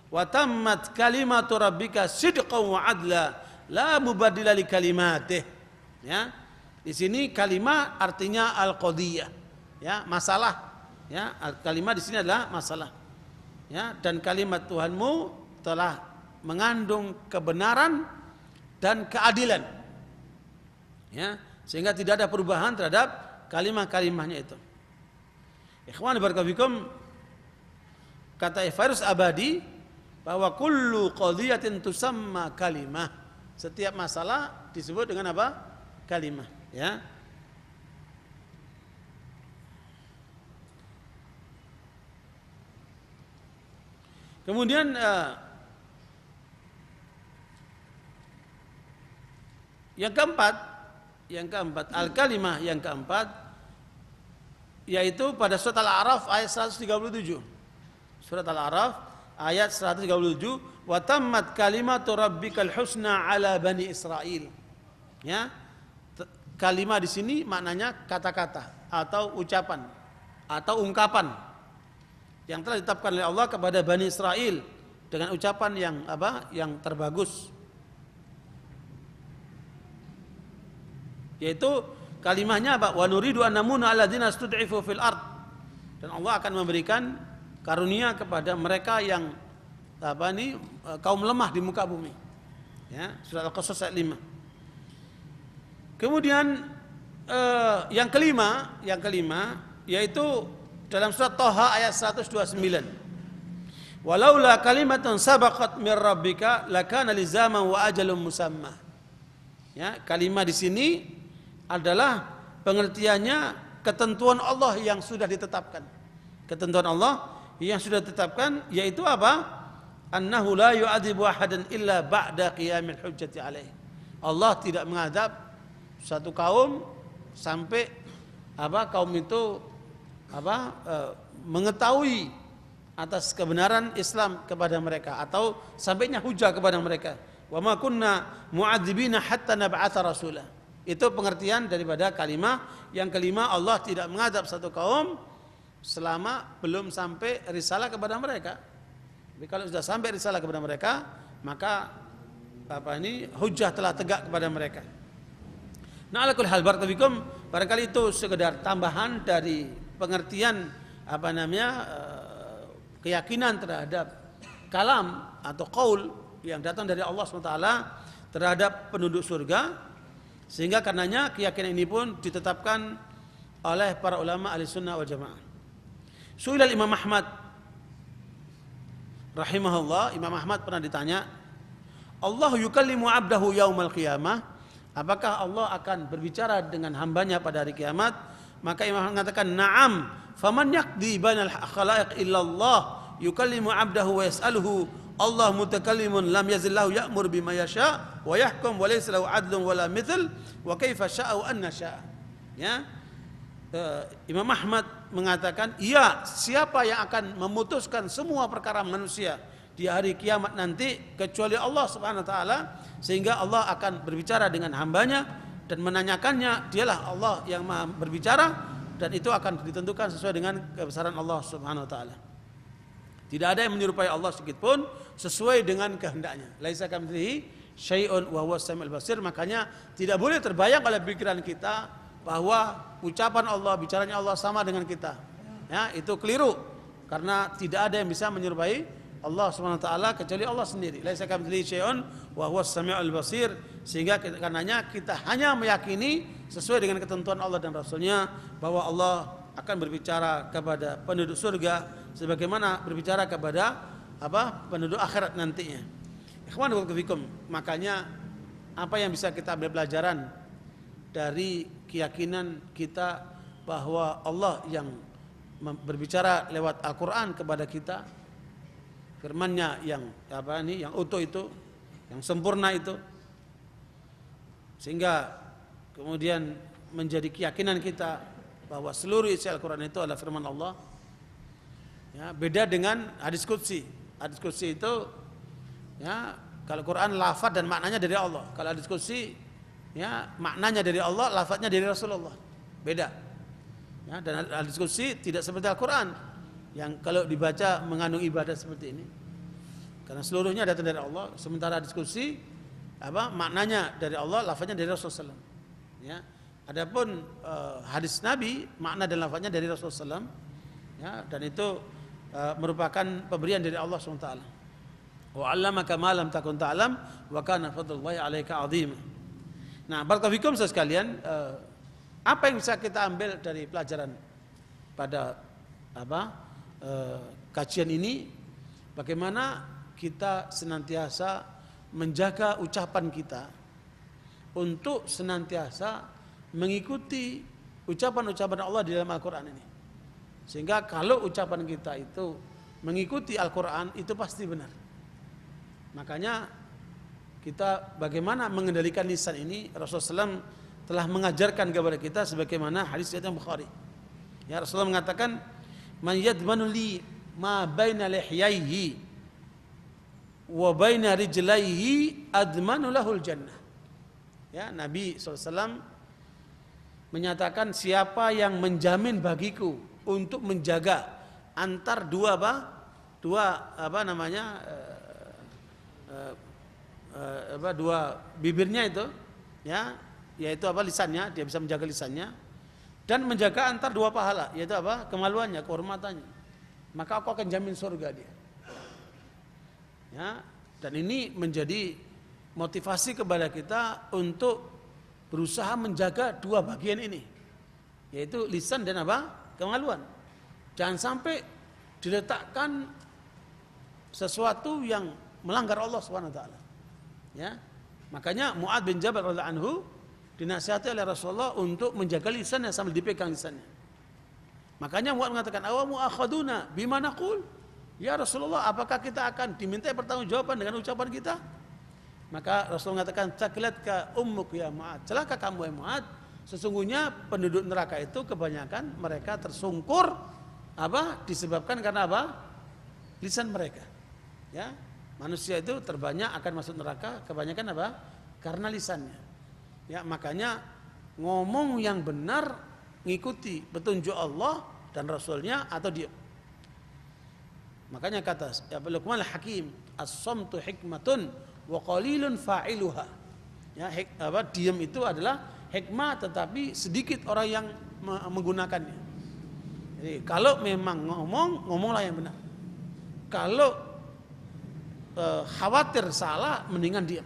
[SPEAKER 1] Wa tammat kalimatu rabbika sidqan wa adla la mubaddila li kalimatih. Ya. Di sini kalimah artinya al-qadiyah, ya, masalah, ya. Kalimah di sini adalah masalah, ya. Dan kalimat Tuhanmu telah mengandung kebenaran dan keadilan, ya, sehingga tidak ada perubahan terhadap kalimat-kalimatnya itu. Ikhwan barakallahu fikum, kata Fairuz Abadi bahwa kullu qadiyatin tusamma kalimah, setiap masalah disebut dengan apa? Kalimah, ya. Kemudian yang keempat al-kalimah yang keempat yaitu pada surat Al-A'raf ayat 137. Surat Al-A'raf ayat 137, wa tammat kalimatu rabbikal husna ala bani Israil. Ya. Kalimah di sini maknanya kata-kata atau ucapan atau ungkapan yang telah ditetapkan oleh Allah kepada Bani Israel dengan ucapan yang apa? Yang terbagus. Yaitu kalimahnya apa? Wa nuridu an namuna 'alladzina stud'ifu fil ard. Dan Allah akan memberikan karunia kepada mereka yang apa ini kaum lemah di muka bumi. Ya, surat Al-Qasas ayat 5. Kemudian yang kelima yaitu dalam surat Thaha ayat 129. Walaula kalimatun sabaqat min rabbika lakana lizaman wa ajalun musamma. Ya, kalimat di sini adalah pengertiannya ketentuan Allah yang sudah ditetapkan. Ketentuan Allah yang sudah ditetapkan yaitu apa? Annahu la yu'adzibu ahadan illa ba'da qiyamil hujjati alaih. Allah tidak mengadab satu kaum sampai apa kaum itu apa mengetahui atas kebenaran Islam kepada mereka atau sampainya hujah kepada mereka. Wa ma kunna mu'adzibina hatta nab'atha rasula. Itu pengertian daripada kalimat yang kelima, Allah tidak mengadab satu kaum selama belum sampai risalah kepada mereka. Tapi kalau sudah sampai risalah kepada mereka, maka apa ini hujah telah tegak kepada mereka. Nah, ala kulli hal barakallahu fikum, barangkali itu sekedar tambahan dari pengertian apa namanya keyakinan terhadap kalam atau qaul yang datang dari Allah SWT terhadap penduduk surga, sehingga karenanya keyakinan ini pun ditetapkan oleh para ulama ahli sunnah wal jamaah. Su'ilal Imam Ahmad rahimahullah, Imam Ahmad pernah ditanya, Allah yukallimu abdahu yaumal qiyamah, apakah Allah akan berbicara dengan hambanya pada hari kiamat? Maka Imam mengatakan, na'am, faman yaqdi bainal khalaiq illa Allah yukallimu abdahu wa yas'aluhu Allah mutakallimun lam yazillahu ya'mur bima yasha wa yahkum wa laysa lahu 'adlun wala mithl wa kaifa sya'a wa anna sya'a. Ya. Imam Ahmad mengatakan, iya, siapa yang akan memutuskan semua perkara manusia di hari kiamat nanti kecuali Allah Subhanahu wa taala, sehingga Allah akan berbicara dengan hambanya dan menanyakannya, dialah Allah yang Maha berbicara, dan itu akan ditentukan sesuai dengan kebesaran Allah Subhanahu wa taala. Tidak ada yang menyerupai Allah sedikit pun sesuai dengan kehendaknya. Laisa kamitslihi syai'un wa huwas samiul basir. Makanya tidak boleh terbayang oleh pikiran kita bahwa ucapan Allah, bicaranya Allah sama dengan kita. Ya, itu keliru, karena tidak ada yang bisa menyerupai Allah Subhanahu wa taala kecuali Allah sendiri. Laisa kamitslihi syai'un wa huwas samiul basir. Sehingga karenanya kita hanya meyakini sesuai dengan ketentuan Allah dan Rasulnya bahwa Allah akan berbicara kepada penduduk surga sebagaimana berbicara kepada apa penduduk akhirat nantinya. Ikhwan wa fikum, makanya apa yang bisa kita ambil pelajaran dari keyakinan kita bahwa Allah yang berbicara lewat Al-Qur'an kepada kita, firman-Nya yang apa ini, yang utuh itu, yang sempurna itu, sehingga kemudian menjadi keyakinan kita bahwa seluruh isi Al-Quran itu adalah firman Allah. Ya, beda dengan hadis qudsi. Hadis qudsi itu, ya, kalau Quran lafaz dan maknanya dari Allah. Kalau hadis qudsi, ya, maknanya dari Allah, lafaznya dari Rasulullah. Beda. Ya, dan hadis qudsi tidak seperti Al-Quran yang kalau dibaca mengandung ibadah seperti ini. Karena seluruhnya datang dari Allah. Sementara hadis qudsi apa maknanya dari Allah, lafaznya dari Rasulullah. Ya. Adapun hadis Nabi, makna dan lafaznya dari Rasulullah SAW, ya, dan itu merupakan pemberian dari Allah SWT. Wa 'allamaka ma lam takun ta'lam wa kana fadlullahi 'alaika 'azima. Nah, barakallahu fikum sekalian, apa yang bisa kita ambil dari pelajaran pada kajian ini? Bagaimana kita senantiasa menjaga ucapan kita untuk senantiasa mengikuti ucapan-ucapan Allah di dalam Al-Quran ini. Sehingga kalau ucapan kita itu mengikuti Al-Quran, itu pasti benar. Makanya kita bagaimana mengendalikan lisan ini, Rasulullah SAW telah mengajarkan kepada kita sebagaimana hadis riwayat Bukhari. Ya, Rasulullah mengatakan, "Man yadmanu li ma baina lihyaihi wa baina rijlaihi admanu lahul jannah." Ya, Nabi SAW menyatakan, siapa yang menjamin bagiku untuk menjaga antar dua bibirnya itu, ya, yaitu lisannya, dia bisa menjaga lisannya, dan menjaga antar dua pahala, yaitu kemaluannya, kehormatannya, maka aku akan jamin surga dia. Ya, dan ini menjadi motivasi kepada kita untuk berusaha menjaga dua bagian ini, yaitu lisan dan kemaluan. Jangan sampai diletakkan sesuatu yang melanggar Allah Subhanahu wa taala. Ya. Makanya Mu'adz bin Jabal radhiyallahu anhu dinasihati oleh Rasulullah untuk menjaga lisannya sambil dipegang lisannya. Makanya Mu'adz mengatakan, "Awa mu'akhaduna bima naqul?" Ya Rasulullah, apakah kita akan diminta pertanggungjawaban dengan ucapan kita? Maka Rasulullah mengatakan, "Takilatka ummuk ya Mu'adz." Celaka kamu ya Mu'adz. Sesungguhnya penduduk neraka itu kebanyakan mereka tersungkur disebabkan karena lisan mereka. Ya. Manusia itu terbanyak akan masuk neraka kebanyakan karena lisannya. Ya, makanya ngomong yang benar, ngikuti petunjuk Allah dan Rasulnya atau diam. Makanya kata Luqman al-Hakim, "As-samtu hikmatun wa qalilun fa'iluha." Ya, diam itu adalah hikmah, tetapi sedikit orang yang menggunakannya. Jadi kalau memang ngomonglah yang benar. Kalau khawatir salah, mendingan diam.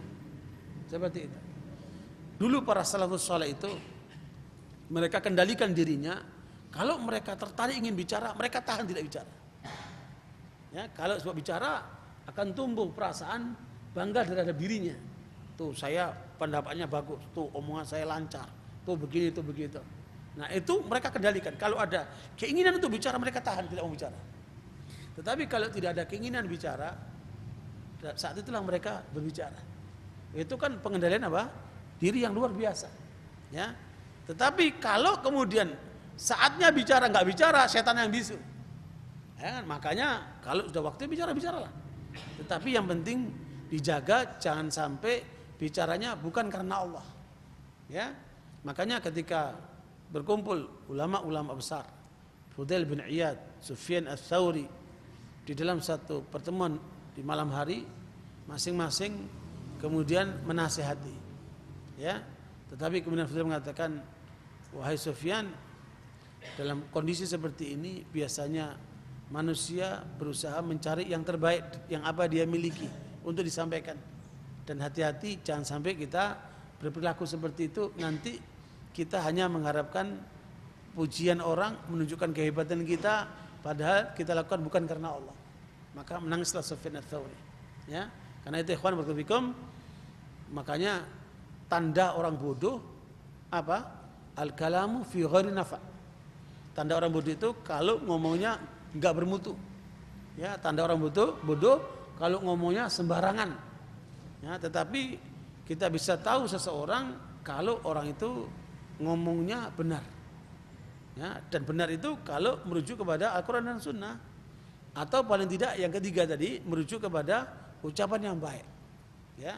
[SPEAKER 1] Seperti itu. Dulu para salafus saleh itu mereka kendalikan dirinya. Kalau mereka tertarik ingin bicara, mereka tahan tidak bicara. Ya, kalau sebab bicara akan tumbuh perasaan bangga terhadap dirinya. Tuh saya pendapatnya bagus, tuh omongan saya lancar, tuh begini, tuh begitu. Nah itu mereka kendalikan. Kalau ada keinginan untuk bicara, mereka tahan tidak mau bicara. Tetapi kalau tidak ada keinginan bicara, saat itulah mereka berbicara. Itu kan pengendalian diri yang luar biasa. Ya. Tetapi kalau kemudian saatnya bicara nggak bicara, setan yang bisu. Ya, makanya kalau sudah waktu bicaralah. Tetapi yang penting dijaga, jangan sampai bicaranya bukan karena Allah. Ya, makanya ketika berkumpul ulama-ulama besar, Fudail bin Iyad, Sufyan ats-Tsauri, di dalam satu pertemuan di malam hari, masing-masing kemudian menasihati. Ya, tetapi kemudian Fudail mengatakan, "Wahai Sufyan, dalam kondisi seperti ini biasanya manusia berusaha mencari yang terbaik yang apa dia miliki untuk disampaikan. Dan hati-hati jangan sampai kita berperilaku seperti itu, nanti kita hanya mengharapkan pujian orang, menunjukkan kehebatan kita, padahal kita lakukan bukan karena Allah." Maka menangislah Sufyan ats-Tsauri. Ya, karena itu ikhwan barakallahu, makanya tanda orang bodoh Al-kalamu fi ghairi nafa. Tanda orang bodoh itu kalau ngomongnya enggak bermutu. Ya, tanda orang bodoh kalau ngomongnya sembarangan. Ya, tetapi kita bisa tahu seseorang kalau orang itu ngomongnya benar. Ya, dan benar itu kalau merujuk kepada Al-Quran dan Sunnah. Atau paling tidak yang ketiga tadi, merujuk kepada ucapan yang baik. Ya,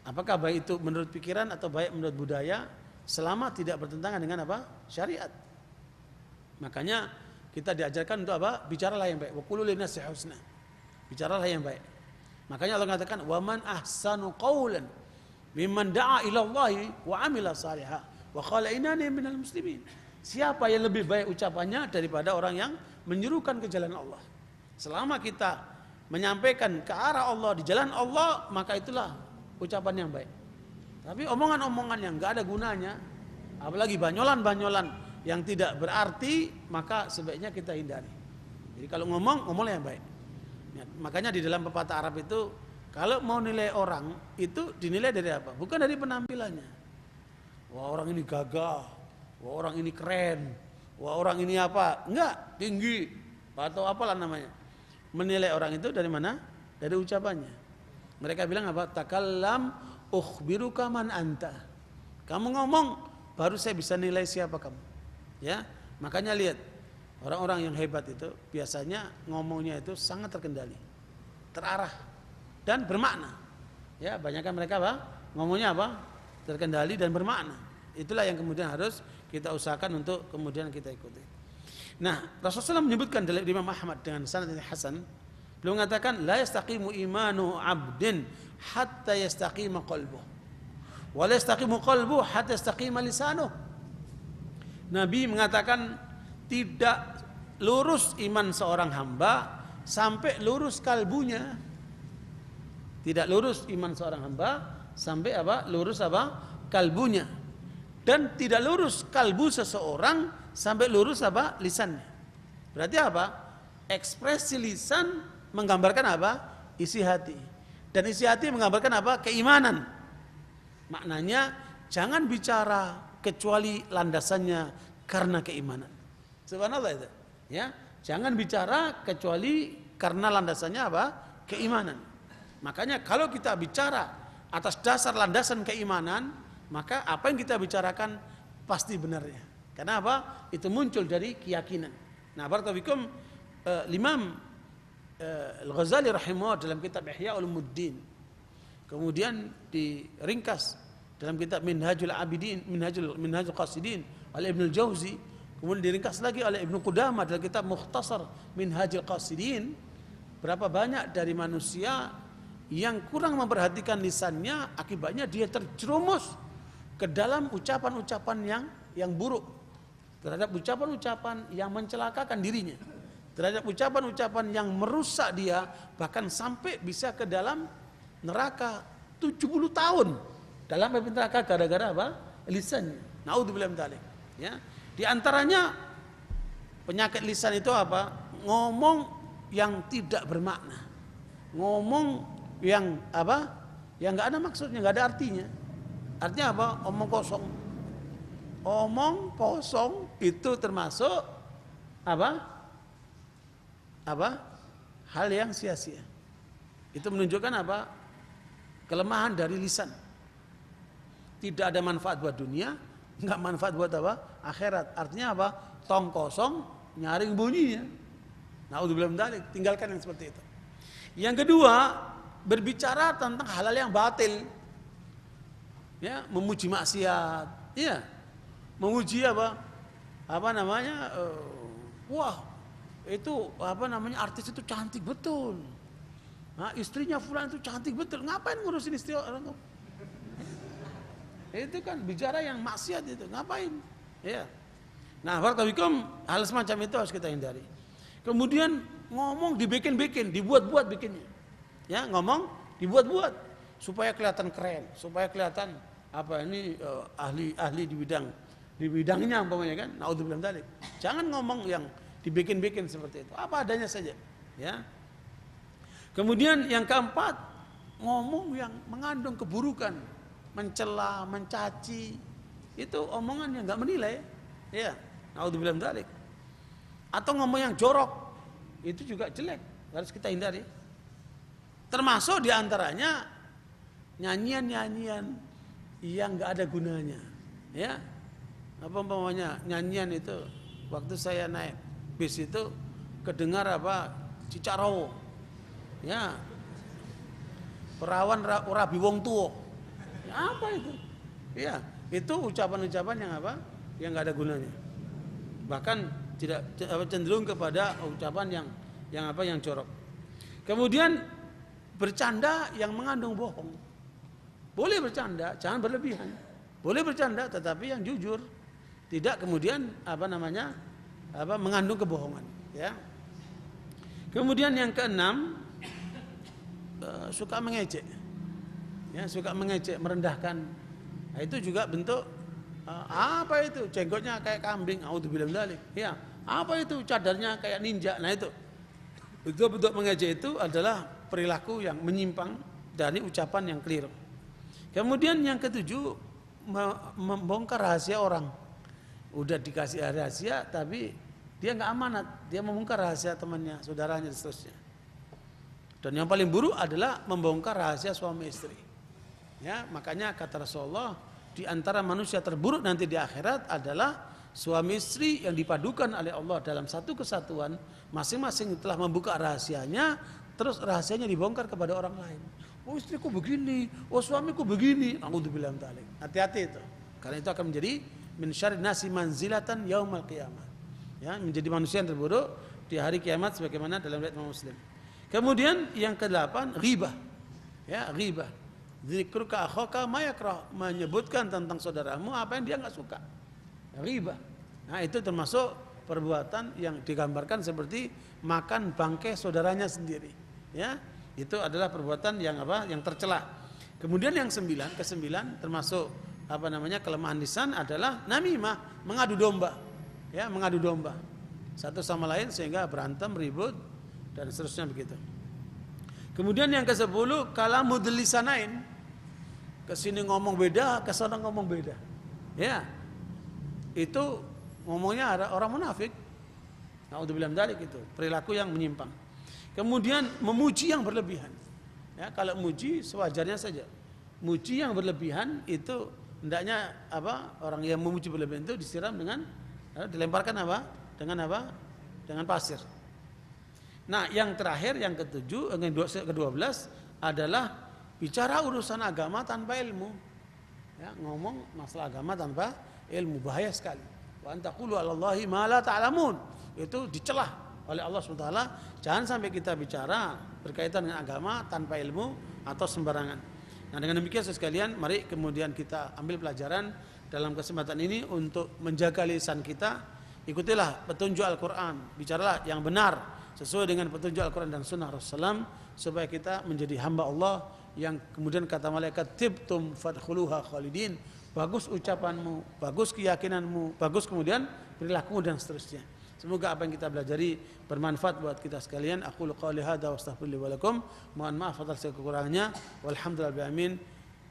[SPEAKER 1] apakah baik itu menurut pikiran atau baik menurut budaya, selama tidak bertentangan dengan syariat. Makanya kita diajarkan untuk bicaralah yang baik. Wa qulu linnasi husna. Bicaralah yang baik. Makanya Allah mengatakan, "Wa man ahsanu qawlan mimman da'a ila Allahi wa 'amila shalihan wa qala innani minal muslimin. Siapa yang lebih baik ucapannya daripada orang yang menyerukan ke jalan Allah? Selama kita menyampaikan ke arah Allah, di jalan Allah, maka itulah ucapan yang baik. Tapi omongan-omongan yang enggak ada gunanya, apalagi banyolan-banyolan yang tidak berarti, maka sebaiknya kita hindari. Jadi kalau ngomong yang baik. Makanya di dalam pepatah Arab itu, kalau mau nilai orang itu dinilai dari apa? Bukan dari penampilannya. Wah, orang ini gagah, wah orang ini keren, wah orang ini apa? Enggak, tinggi atau apalah namanya. Menilai orang itu dari mana? Dari ucapannya. Mereka bilang apa? Takallam ukhbiruka man anta. Kamu ngomong baru saya bisa nilai siapa kamu. Ya, makanya lihat orang-orang yang hebat itu biasanya ngomongnya itu sangat terkendali, terarah dan bermakna. Ya, banyakkan mereka apa? Ngomongnya apa? Terkendali dan bermakna. Itulah yang kemudian harus kita usahakan untuk kemudian kita ikuti. Nah, Rasulullah SAW menyebutkan dari Imam Ahmad dengan sanad yang hasan, beliau mengatakan la yastaqimu imanu 'abdin hatta yastaqima qalbuh. Wa la yastaqimu qalbuh hatta yastaqima lisanuh. Nabi mengatakan tidak lurus iman seorang hamba sampai lurus kalbunya. Tidak lurus iman seorang hamba sampai apa? Lurus apa? Kalbunya. Dan tidak lurus kalbu seseorang sampai lurus apa? Lisannya. Berarti apa? Ekspresi lisan menggambarkan apa? Isi hati. Dan isi hati menggambarkan apa? Keimanan. Maknanya jangan bicara kecuali landasannya karena keimanan. Subhanallah itu. Ya, jangan bicara kecuali karena landasannya apa? Keimanan. Makanya kalau kita bicara atas dasar landasan keimanan, maka apa yang kita bicarakan pasti benarnya. Karena apa? Itu muncul dari keyakinan. Nah, barakallahu Imam Al-Ghazali rahimahullah dalam kitab Ihya Ulumuddin, kemudian diringkas dalam kitab Minhajul Abidin, Minhajul Qasidin oleh Ibnu Jauzi, kemudian diringkas lagi oleh Ibnu Qudamah dalam kitab Mukhtasar Minhajul Qasidin. Berapa banyak dari manusia yang kurang memperhatikan lisannya, akibatnya dia terjerumus ke dalam ucapan-ucapan yang buruk, terhadap ucapan-ucapan yang mencelakakan dirinya, terhadap ucapan-ucapan yang merusak dia, bahkan sampai bisa ke dalam neraka 70 tahun dalam api neraka gara-gara apa? Lisannya. Naudzubillah min dzalik. Ya. Di antaranya penyakit lisan itu apa? Ngomong yang tidak bermakna. Ngomong yang apa? Yang enggak ada maksudnya, enggak ada artinya. Artinya apa? Omong kosong. Omong kosong itu termasuk apa? Apa? Hal yang sia-sia. Itu menunjukkan apa? Kelemahan dari lisan. Tidak ada manfaat buat dunia, enggak manfaat buat apa? Akhirat. Artinya apa? Tong kosong, nyaring bunyinya. Naudzubillah min dzalik. Tinggalkan yang seperti itu. Yang kedua, berbicara tentang hal-hal yang batil. Ya, memuji maksiat, ya, memuji apa namanya, wah itu apa namanya artis itu cantik betul, nah, istrinya fulan itu cantik betul, ngapain ngurusin istri orang? Itu kan bicara yang maksiat itu, ngapain? Ya, nah barakallahu hal semacam itu harus kita hindari. Kemudian ngomong dibikin-bikin, dibuat-buat bikinnya, ya ngomong dibuat-buat supaya kelihatan keren, supaya kelihatan apa ini ahli di bidangnya umpamanya kan. Naudzubillah min dzalik. Jangan ngomong yang dibikin-bikin seperti itu. Apa adanya saja, ya. Kemudian yang keempat, ngomong yang mengandung keburukan, mencela, mencaci. Itu omongan yang enggak menilai, ya. Naudzubillah min dzalik. Atau ngomong yang jorok, itu juga jelek, harus kita hindari. Termasuk diantaranya nyanyian-nyanyian yang nggak ada gunanya, ya. Apa umpamanya nyanyian itu, waktu saya naik bis itu kedengar apa Cicarawo, ya, perawan rabi wong tuo, ya, apa itu, ya, itu ucapan-ucapan yang apa, yang nggak ada gunanya, bahkan tidak cenderung kepada ucapan yang apa, yang jorok. Kemudian bercanda yang mengandung bohong. Boleh bercanda, jangan berlebihan. Boleh bercanda tetapi yang jujur, tidak kemudian mengandung kebohongan, ya. Kemudian yang keenam, suka mengejek. Ya, suka mengejek, merendahkan. Nah, itu juga bentuk apa itu? Jenggotnya kayak kambing, auzubillahi min dzalik. Ya, apa itu? Cadarnya kayak ninja. Nah, itu bentuk mengejek itu adalah perilaku yang menyimpang dari ucapan yang keliru. Kemudian yang ketujuh, membongkar rahasia orang. Udah dikasih rahasia tapi dia nggak amanat, dia membongkar rahasia temannya, saudaranya dan seterusnya. Dan yang paling buruk adalah membongkar rahasia suami istri. Ya, makanya kata Rasulullah, di antara manusia terburuk nanti di akhirat adalah suami istri yang dipadukan oleh Allah dalam satu kesatuan, masing-masing telah membuka rahasianya, terus rahasianya dibongkar kepada orang lain. Oh, istriku begini, oh suamiku begini. Naudzubillah min dzalik. Hati-hati itu. Karena itu akan menjadi min syarrin nasi manzilatan yaumal qiyamah. Ya, menjadi manusia yang terburuk di hari kiamat sebagaimana dalam riwayat Imam Muslim. Kemudian yang ke-8, ghibah. Ya, ghibah. Dzikruka akhaka ma yakrah, menyebutkan tentang saudaramu apa yang dia enggak suka. Ghibah. Nah, itu termasuk perbuatan yang digambarkan seperti makan bangkai saudaranya sendiri. Ya. Itu adalah perbuatan yang yang tercela. Kemudian yang kesembilan termasuk kelemahan lisan adalah namimah, mengadu domba. Ya, mengadu domba satu sama lain sehingga berantem, ribut dan seterusnya begitu. Kemudian yang ke-10, kalamudul lisanain. Kesini ngomong beda, ke sana ngomong beda. Ya. Itu ngomongnya ada orang munafik. Naudzubillah min dzalik, itu perilaku yang menyimpang. Kemudian memuji yang berlebihan. Ya, kalau muji sewajarnya saja. Muji yang berlebihan itu hendaknya orang yang memuji berlebihan itu disiram dengan dilemparkan dengan pasir. Nah, yang terakhir yang ke-12 adalah bicara urusan agama tanpa ilmu. Ya, ngomong masalah agama tanpa ilmu, bahaya sekali. Wa antaqulu 'alallahi ma la ta'lamun. Itu dicelah oleh Allah SWT. Jangan sampai kita bicara berkaitan dengan agama tanpa ilmu atau sembarangan. Nah, dengan demikian sekalian, mari kemudian kita ambil pelajaran dalam kesempatan ini untuk menjaga lisan kita. Ikutilah petunjuk Al-Quran, bicaralah yang benar sesuai dengan petunjuk Al-Quran dan Sunnah Rasulullah, supaya kita menjadi hamba Allah yang kemudian kata malaikat, tibtum fadkhuluha khalidin. Bagus ucapanmu, bagus keyakinanmu, bagus kemudian perilakumu dan seterusnya. Semoga apa yang kita pelajari bermanfaat buat kita sekalian. Aku qouli hadza wa astaghfirullahi wa lakum. Mohon maaf atas kekurangannya. Walhamdulillah bi'amin.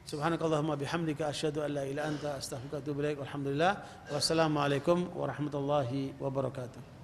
[SPEAKER 1] Subhanakallahumma bihamdika asyhadu an la ilaha illa anta astaghfiruka wa atubu ilaik. Walhamdulillah. Wassalamualaikum warahmatullahi wabarakatuh.